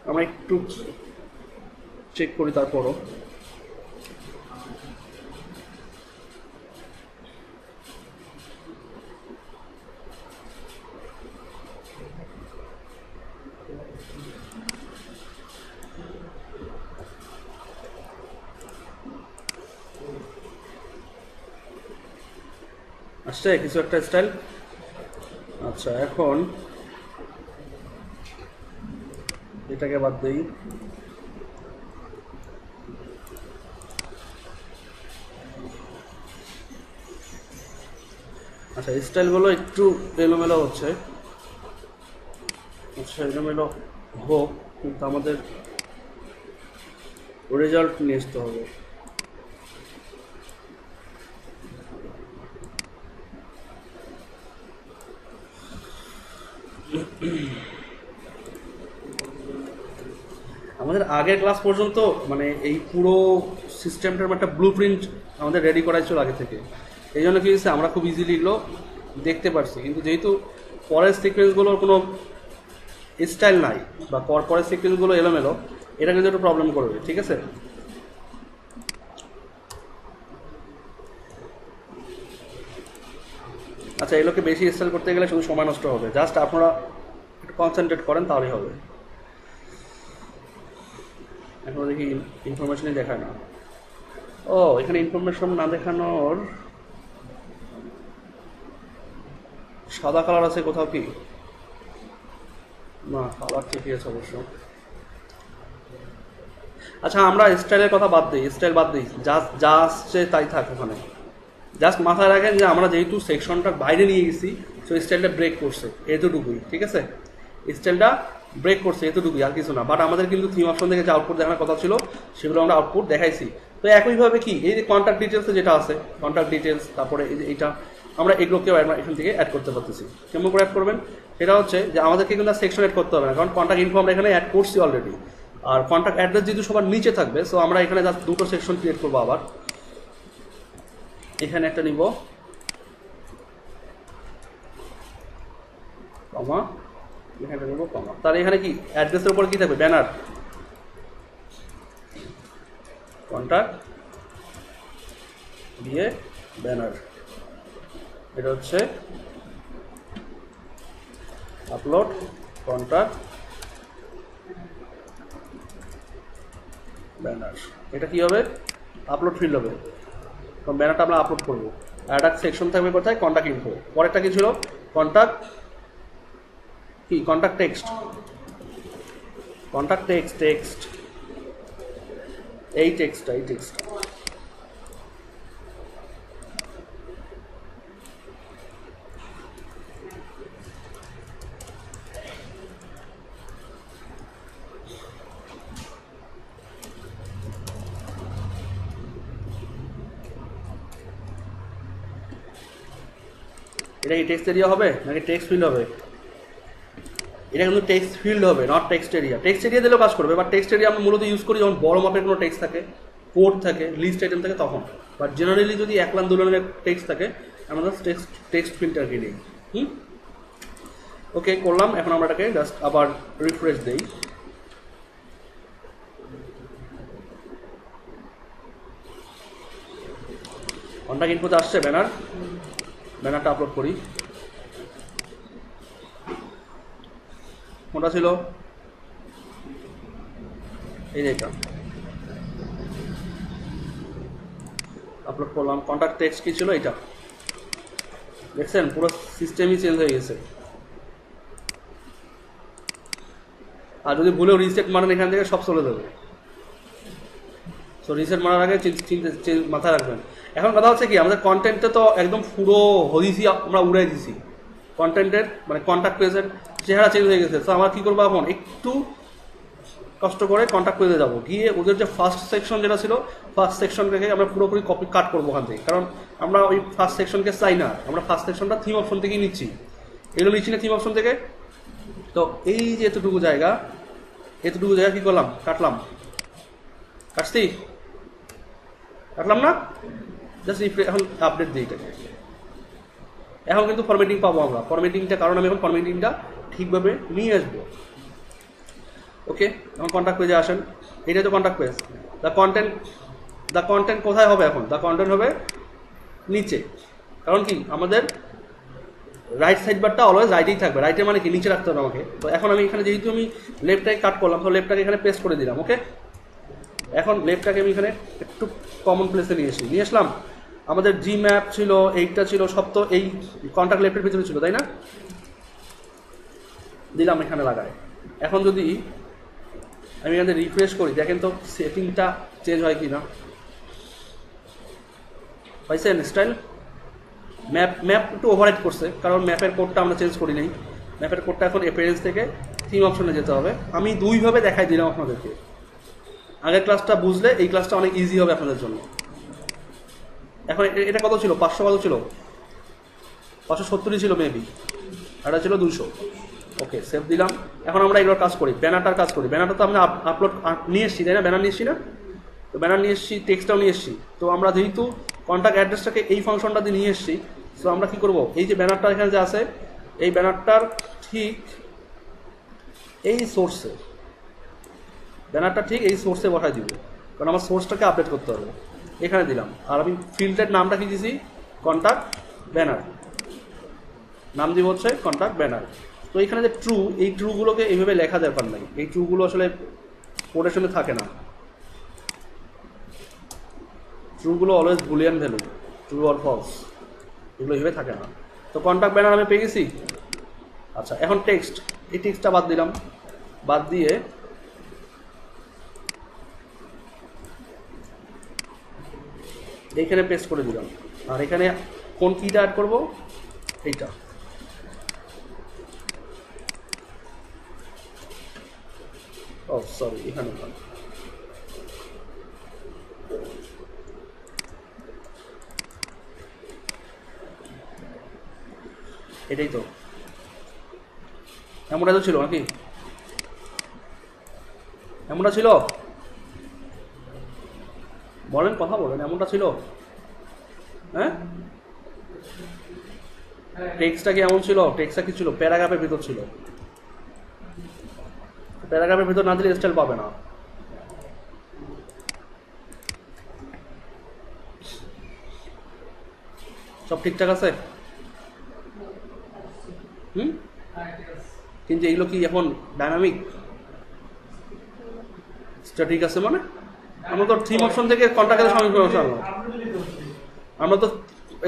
Speaker 1: আমরা একটু চেক করি তারপরও। আসছে কিছু একটা স্টাইল। আচ্ছা, এখন এটাকে বাদ দিই। আচ্ছা, স্টাইলগুলো একটু এলোমেলো হচ্ছে। আচ্ছা, এলোমেলো হোক, কিন্তু আমাদের রেজাল্ট নিয়ে আসতে হবে। আমাদের আগের ক্লাস পর্যন্ত মানে এই পুরো সিস্টেমটার একটা ব্লু প্রিন্ট আমাদের রেডি করাই ছিল আগে থেকে। এই জন্য কি হয়েছে, আমরা খুব ইজিলি এগুলো দেখতে পারছি। কিন্তু যেহেতু পরের সিকোয়েন্সগুলোর কোনো স্টাইল নাই বা পরের সিকোয়েন্সগুলো এলোমেলো, এটা কিন্তু একটু প্রবলেম করবে, ঠিক আছে? আচ্ছা, এগুলোকে বেশি স্টাইল করতে গেলে শুধু সময় নষ্ট হবে। জাস্ট আপনারা একটু কনসেন্ট্রেট করেন তাহলেই হবে। এখন দেখি ইনফরমেশনই দেখায় না। ও, এখানে ইনফরমেশন না দেখানোর সাদা কালার আছে কোথাও কি? না, কালার ঠিকই আছে অবশ্য। আচ্ছা, আমরা স্টাইলের কথা বাদ দিই, স্টাইল বাদ দিই, যা আসছে তাই থাক ওখানে। জাস্ট মাথায় রাখেন যে আমরা যেহেতু সেকশনটার বাইরে নিয়ে গেছি, তো স্টাইলটা ব্রেক করছে এতটুকুই, ঠিক আছে? স্টাইলটা ব্রেক করছে এতটুকুই, আর কিছু না। বাট আমাদের কিন্তু থিম অপশন থেকে যে আউটপুট দেখানোর কথা ছিল সেগুলো আমরা আউটপুট দেখাইছি। তো একইভাবে কি এই যে কন্ট্যাক্ট ডিটেলসে যেটা আছে, কন্ট্যাক্ট ডিটেলস, তারপরে এই যে এইটা, আমরা এগুলোকেও এখান থেকে অ্যাড করতে পারতেছি। কেমন করে অ্যাড করবেন? সেটা হচ্ছে যে আমাদেরকে কিন্তু সেকশন অ্যাড করতে হবে না, কারণ কন্ট্যাক্ট ইনফো আমরা এখানে অ্যাড করছি অলরেডি। আর কন্ট্যাক্ট অ্যাড্রেস যেহেতু সবার নিচে থাকবে, সো আমরা এখানে জাস্ট দুটো সেকশন ক্রিয়েট করবো। আবার এখানে একটা নিব, কমা, এখানে নেব কমা। তাহলে এখানে কি অ্যাড্রেসের উপর কি থাকবে? ব্যানার, কন্ট্যাক্ট দিয়ে ব্যানার। এটা হচ্ছে আপলোড কন্ট্যাক্ট ব্যানার। এটা কি হবে? আপলোড ফিল্ড হবে, কারণ ব্যানারটা আমরা আপলোড করবো। আর একটা সেকশন থাকবে কোথায়, কন্ট্যাক্ট ইনফো। পরেরটা কি ছিল, কন্ট্যাক্ট কি, কন্ট্যাক্ট টেক্সট, কন্ট্যাক্ট টেক্সট এই টেক্সটটা এটা কি টেক্সট এরিয়া হবে নাকি টেক্সট ফিল্ড হবে? এটা কিন্তু টেক্সট ফিল্ড হবে, not text area. Text area দিলেও কাজ করবে, বাট টেক্সট এরিয়া আমরা মূলত ইউজ করি যখন বড় মাপের কোনো টেক্সট থাকে, কোড থাকে, লিস্ট আইটেম থাকে তখন। বাট জেনারেলি যদি 1 লাইন 2 লাইনের টেক্সট থাকে আমরা টেক্সট ফিল্টারকে নিই। ওকে করলাম। এখন আমরা এটাকে জাস্ট আবার রিফ্রেশ দেই। কন্ট্যাক্ট ইনফোতে আসছে ব্যানারটা আপলোড করি। কোনটা ছিল, এই যে এটা আপলোড করলাম। কন্ট্যাক্ট টেক্সট কি ছিল, এটা দেখছেন পুরো সিস্টেমই চেঞ্জ হয়ে গেছে। আর যদি ভুলেও রিসেট মারেন এখান থেকে সব চলে যাবে। সো রিসেট মারার আগে মাথায় রাখবেন। এখন কথা হচ্ছে কি, আমাদের কন্টেন্টে তো একদম পুরো হদিসি আমরা উড়াই দিছি, কন্টেন্টের মানে কন্ট্যাক্ট পেজের চেহারা চেঞ্জ হয়ে গেছে। তো আমরা কী করবো, এখন একটু কষ্ট করে কন্ট্যাক্ট পেজে যাবো, গিয়ে ওদের যে ফার্স্ট সেকশন যেটা ছিল ফার্স্ট সেকশন থেকে আমরা পুরোপুরি কপি কাট করবো ওখান থেকে। কারণ আমরা ওই ফার্স্ট সেকশনকে চাই না, আমরা ফার্স্ট সেকশনটা থিম অপশন থেকেই নিচ্ছি। এগুলো নিচ্ছি না থিম অপশন থেকে। তো এই যে এতটুকু জায়গা কী করলাম, কাটলাম না, জাস্ট এখন আপডেট দিই এটাকে। এখন কিন্তু ফরম্যাটিং পাবো আমরা, ফরম্যাটিংটা, কারণ আমি এখন ফরম্যাটিংটা ঠিকভাবে নিয়ে আসবো। ওকে, এখন কন্ট্যাক্ট পেজে আসেন। এটাই তো কন্ট্যাক্ট পেজ। দ্য কন্টেন্ট কোথায় হবে এখন, দ্য কন্টেন্ট হবে নিচে। কারণ কি, আমাদের রাইট সাইড বারটা অলওয়েজ রাইটেই থাকবে। রাইটে মানে কি, নিচে রাখতে হবে আমাকে। তো এখন আমি এখানে যেহেতু আমি লেফটটাকে কাট করলাম, তো লেফটটাকে এখানে পেস্ট করে দিলাম। ওকে, এখন লেফটটাকে আমি এখানে একটু কমন প্লেসে নিয়ে আসলাম। আমাদের জি ম্যাপ ছিল, এইটা ছিল, সব তো এই কন্ট্যাক্ট লেফটের ভিতরে ছিল, তাই না? দিলাম এখানে লাগায়। এখন যদি আমি এখানে রিফ্রেশ করি, দেখেন তো সেটিংটা চেঞ্জ হয় কি না। পাইছেন স্টাইল? ম্যাপ একটু ওভাররাইড করছে, কারণ ম্যাপের কোডটা আমরা চেঞ্জ করি নাই। ম্যাপের কোডটা এখন অ্যাপিয়ারেন্স থেকে থিম অপশনে যেতে হবে। আমি দুইভাবে দেখাই দিলাম আপনাদেরকে। আগের ক্লাসটা বুঝলে এই ক্লাসটা অনেক ইজি হবে আপনাদের জন্য। এখন এটা কত ছিল, 500 কত ছিল, 570 ছিল মেবি, আর এটা ছিল 200। ওকে, সেভ দিলাম। এখন আমরা এগুলোর কাজ করি, ব্যানারটার কাজ করি। ব্যানারটা তো আমরা আপলোড নিয়ে এসেছি, তাই না? ব্যানার নিয়ে এসছি না? তো ব্যানার নিয়ে এসেছি, টেক্সটটাও নিয়ে এসেছি। তো আমরা যেহেতু কন্ট্যাক্ট অ্যাড্রেসটাকে এই ফাংশনটা দিয়ে নিয়ে এসেছি, তো আমরা কী করবো, এই যে ব্যানারটা এখানে যে আছে, এই ব্যানারটার ঠিক এই সোর্সে, ব্যানারটা ঠিক এই সোর্সে বসাই দিব, কারণ আমার সোর্সটাকে আপডেট করতে হবে। এখানে দিলাম। আর আমি ফিল্ডের নামটা কি দিয়েছি, কন্ট্যাক্ট ব্যানার, নাম দিব হচ্ছে কন্ট্যাক্ট ব্যানার। তো এখানে যে ট্রু, এই ট্রুগুলোকে এইভাবে লেখা দরকার নাই। এই ট্রুগুলো আসলে কোডের সঙ্গে থাকে না। ট্রুগুলো always Boolean value, true or false, এগুলো এইভাবে থাকে না। তো কন্ট্যাক্ট ব্যানার আমি পেয়ে গেছি। আচ্ছা, এখন টেক্সট, এই টেক্সটটা বাদ দিলাম। বাদ দিয়ে এইখানে পেস্ট করে দিলাম। আর এখানে কোন কিটা অ্যাড করবো, এইটা। ও সরি, এখানে এটাই তো, এমনটা তো ছিল নাকি, এমনটা ছিল, বলেন, কথা বলেন, এমনটা ছিল? হ্যাঁ, টেক্সটটা কি এমন ছিল? টেক্সটটা কি ছিল, প্যারাগ্রাফের ভিতর ছিল। প্যারাগ্রাফের ভিতর না দিলে স্টাইল পাবে না। সব ঠিকঠাক আছে? কিন্তু এগুলো কি এখন ডাইনামিক স্ট্যাটিক আছে মানে? আমরা তো থিম অপশন থেকে কন্ট্রাক্টের সঙ্গে করে আসলাম, আমরা তো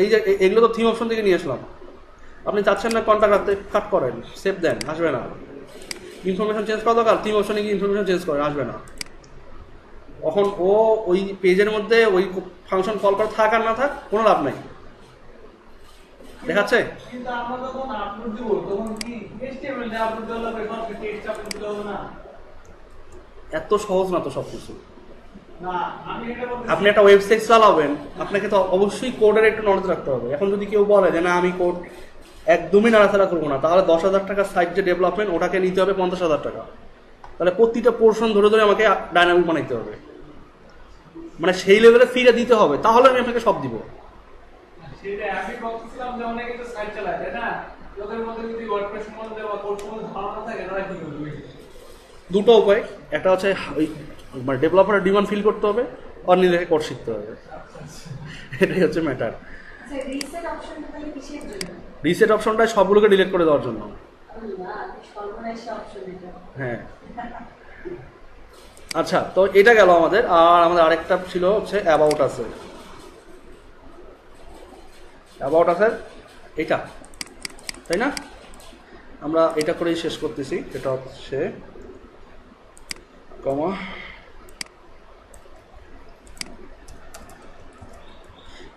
Speaker 1: এই যে এগুলো তো থিম অপশন থেকে নিয়ে আসলাম। আপনি চাচ্ছেন না কন্ট্রাক্ট রাখতে, কাট করেন, সেভ দেন, আসবে না। ইনফরমেশন চেঞ্জ করা দরকার, থিম অপশনে গিয়ে ইনফরমেশন চেঞ্জ করেন, আসবে না। তখন ও ওই পেজের মধ্যে ওই ফাংশন কল করা থাক আর না থাক কোনো লাভ নাই, দেখাচ্ছে। এত সহজ না তো সবকিছু। আপনি একটা ওয়েবসাইট চালাবেন, আপনাকে তো অবশ্যই কোডের একটু নলেজ রাখতে হবে। এখন যদি কেউ বলে যে না আমি কোড একদমই নাড়াচাড়া করবো না, তাহলে 10,000 টাকার সাইট যে ডেভেলপমেন্ট ওটাকে নিতে হবে 50,000 টাকা। তাহলে প্রতিটা পোর্শন ধরে ধরে আমাকে ডাইনামিক বানাইতে হবে, মানে সেই লেভেলে ফিরে দিতে হবে, তাহলে আমি আপনাকে সব দিব। দুটো উপায়, একটা হচ্ছে মানে ডেভেলপারের ডিমান্ড ফিল করতে হবে, আর নিজেকে কোড শিখতে হবে, এটাই হচ্ছে ম্যাটার। রিসেট অপশনটা সবগুলোকে ডিলিট করে দেওয়ার জন্য। হ্যাঁ, আচ্ছা, তো এটা গেল আমাদের। আর আমাদের আরেকটা ছিল হচ্ছে অ্যাবাউট আছে। অ্যাবাউট আছে এটা, তাই না? আমরা এটা করেই শেষ করতেছি। এটা হচ্ছে কমা,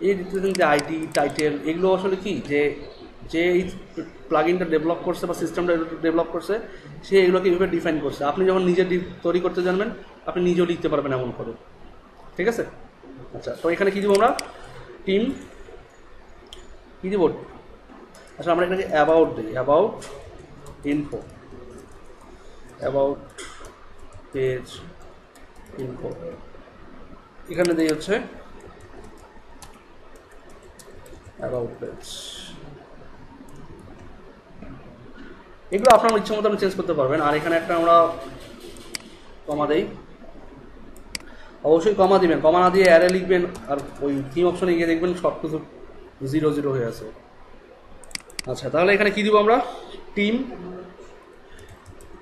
Speaker 1: এই দিতেছেন যে আইডি, টাইটেল, এগুলো আসলে কি যে যে এই প্লাগইনটা ডেভেলপ করছে বা সিস্টেমটা ডেভেলপ করছে সে এগুলোকে এইভাবে ডিফাইন করছে। আপনি যখন নিজে তৈরি করতে জানবেন আপনি নিজেও লিখতে পারবেন এমন করে, ঠিক আছে? আচ্ছা, তো এখানে কি দিব আমরা? টিম কি দিব? আচ্ছা, আমরা এখানে অ্যাবাউট দিই, about info, about page info, এখানে দিই হচ্ছে অ্যাবাউট পেজ। এগুলো আপনার ইচ্ছা মতো আপনি চেঞ্জ করতে পারবেন। আর এখানে একটা আমরা কমা দেই, অবশ্যই কমা দিবেন, কমা না দিয়ে অ্যারে লিখবেন। আর ওই থিম অপশনে গিয়ে দেখবেন সব কিছু 0 হয়ে আছে। আচ্ছা, তাহলে এখানে কি দিব আমরা? টিম,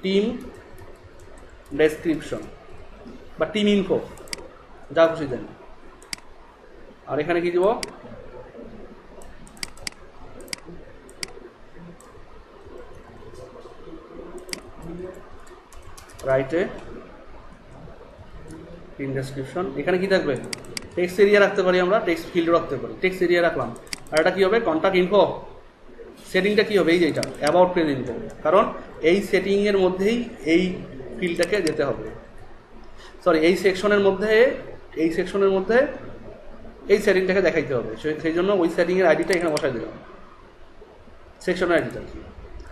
Speaker 1: টিম ডেসক্রিপশন বা টিম ইনফো, যা খুশি দেন। আর এখানে কি দিব? রাইটে টিম ডেসক্রিপশন। এখানে কি থাকবে? টেক্সট এরিয়া রাখতে পারি, আমরা টেক্সট ফিল্ড রাখতে পারি, টেক্সট এরিয়া রাখলাম। আর এটা কি হবে? Contact info. সেটিংটা কি হবে? এই যে এটা অ্যাবাউট পেজ ইনফো, কারণ এই সেটিংয়ের মধ্যেই এই ফিল্ডটাকে যেতে হবে। সরি, এই সেকশনের মধ্যে এই সেটিংটাকে দেখাইতে হবে। সেই জন্য ওই সেটিংয়ের আইডিটা এখানে বসাই দিলাম, সেকশনের আইডিটা।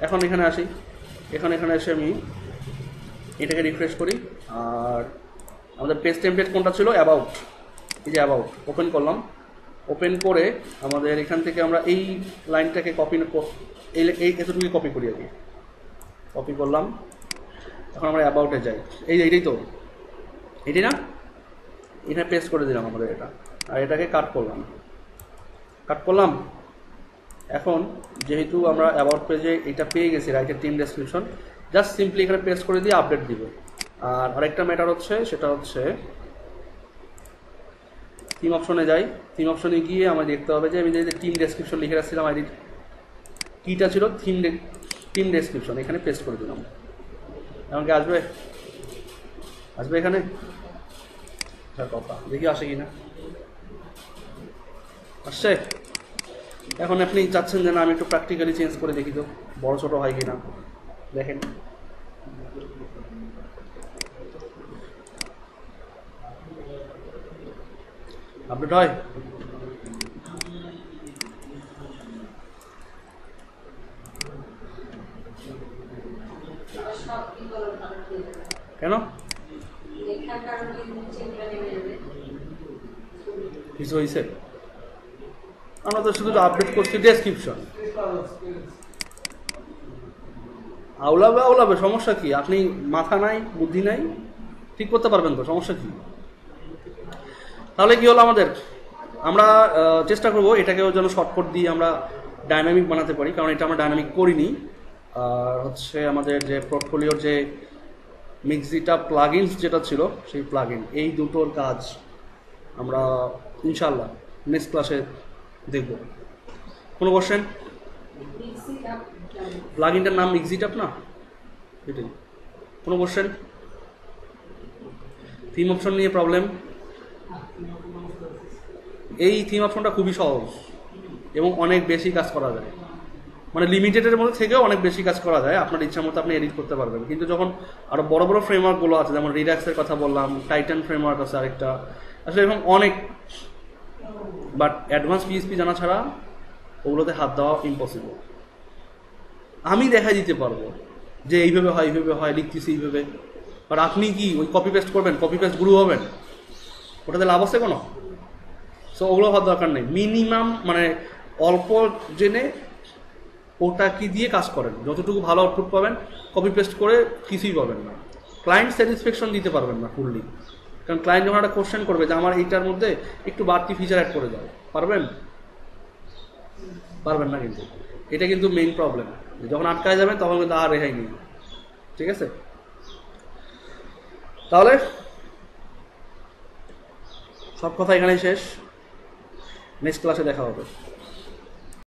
Speaker 1: এখন এখানে আসি, এখানে এসে আমি এটাকে রিফ্রেশ করি। আর আমাদের পেজ টেমপ্লেট কোনটা ছিল? অ্যাবাউট। এই যে অ্যাবাউট ওপেন করলাম, ওপেন করে আমাদের এখান থেকে আমরা এই লাইনটাকে কপি, এই এতটুকু কপি করি আগে, কপি করলাম। এখন আমরা অ্যাবাউটে যাই, এইটাই তো, এটি না, এখানে পেস্ট করে দিলাম আমাদের এটা। আর এটাকে কাট করলাম। এখন যেহেতু আমরা অ্যাবাউট পেজে এটা পেয়ে গেছি, রাইটের টিম ডেসক্রিপশন, জাস্ট সিম্পলি এখানে পেস্ট করে দিয়ে আপডেট দিব। আর আরেকটা ম্যাটার হচ্ছে, সেটা হচ্ছে থিম অপশনে যাই। থিম অপশনে গিয়ে আমার দেখতে হবে যে আমি যে টিম ডেসক্রিপশন লিখে রাখছিলাম, আইডি কিটা ছিল টিম ডেসক্রিপশন, এখানে পেস্ট করে দিলাম। এমনকি আসবে এখানে কথা, দেখি আসে কিনা। আসছে। এখন আপনি চাচ্ছেন যে না আমি একটু প্র্যাকটিক্যালি চেঞ্জ করে দেখি তো বড় ছোট হয় কিনা, দেখেন। আপডেট হয়? কেন? কিছু হয়েছে? আমরা তো শুধু আপডেট করছি ডেসক্রিপশন। আউলাবে সমস্যা কি? আপনি মাথা নাই, বুদ্ধি নাই, ঠিক করতে পারবেন তো, সমস্যা কি? তাহলে কি হলো আমাদের? আমরা চেষ্টা করব এটাকেও যেন শর্টকাট দিয়ে আমরা ডাইনামিক বানাতে পারি, কারণ এটা আমরা ডাইনামিক করিনি। আর হচ্ছে আমাদের যে পোর্টফোলিওর যে মিক্সিটা প্লাগইনস যেটা ছিল সেই প্লাগইন, এই দুটোর কাজ আমরা ইনশাল্লাহ নেক্সট ক্লাসে দেখব। কোনো কোশ্চেন? প্লাগইনটার নাম মিক্সিটাপ না, এটাই। কোনো কোশ্চেন? থিম অপশন নিয়ে প্রবলেম? এই থিম অপশনটা খুবই সহজ এবং অনেক বেশি কাজ করা যায়, মানে লিমিটেডের মধ্যে থেকেও অনেক বেশি কাজ করা যায়, আপনার ইচ্ছা মতো আপনি এডিট করতে পারবেন। কিন্তু যখন আরও বড় বড় ফ্রেমওয়ার্কগুলো আছে, যেমন রিডাক্সের কথা বললাম, টাইটান ফ্রেমওয়ার্ক আছে আরেকটা, আসলে এরকম অনেক, বাট অ্যাডভান্স পিএইচপি জানা ছাড়া ওগুলোতে হাত দেওয়া ইম্পসিবল। আমি দেখাই দিতে পারবো যে এইভাবে হয় লিখতেছি এইভাবে, বাট আপনি কি ওই কপি পেস্ট করবেন, কপি পেস্ট গুরু হবেন, ওটাতে লাভ আছে কোনো? সো ওগুলো হওয়ার দরকার নেই। মিনিমাম মানে অল্প জেনে ওটা কি দিয়ে কাজ করেন, যতটুকু ভালো আউটপুট পাবেন, কপি পেস্ট করে কিছুই পাবেন না, ক্লায়েন্ট স্যাটিসফ্যাকশন দিতে পারবেন না ফুললি। কারণ ক্লায়েন্ট যখন একটা কোশ্চেন করবে যে আমার এইটার মধ্যে একটু বাড়তি ফিচার অ্যাড করে দাও, পারবেন? পারবেন না। কিন্তু এটা কিন্তু মেইন প্রবলেম, যখন আটকায় যাবেন তখন কিন্তু আর রেহাই নেই। ঠিক আছে, তাহলে সব কথা এখানেই শেষ, নেক্সট ক্লাসে দেখা হবে।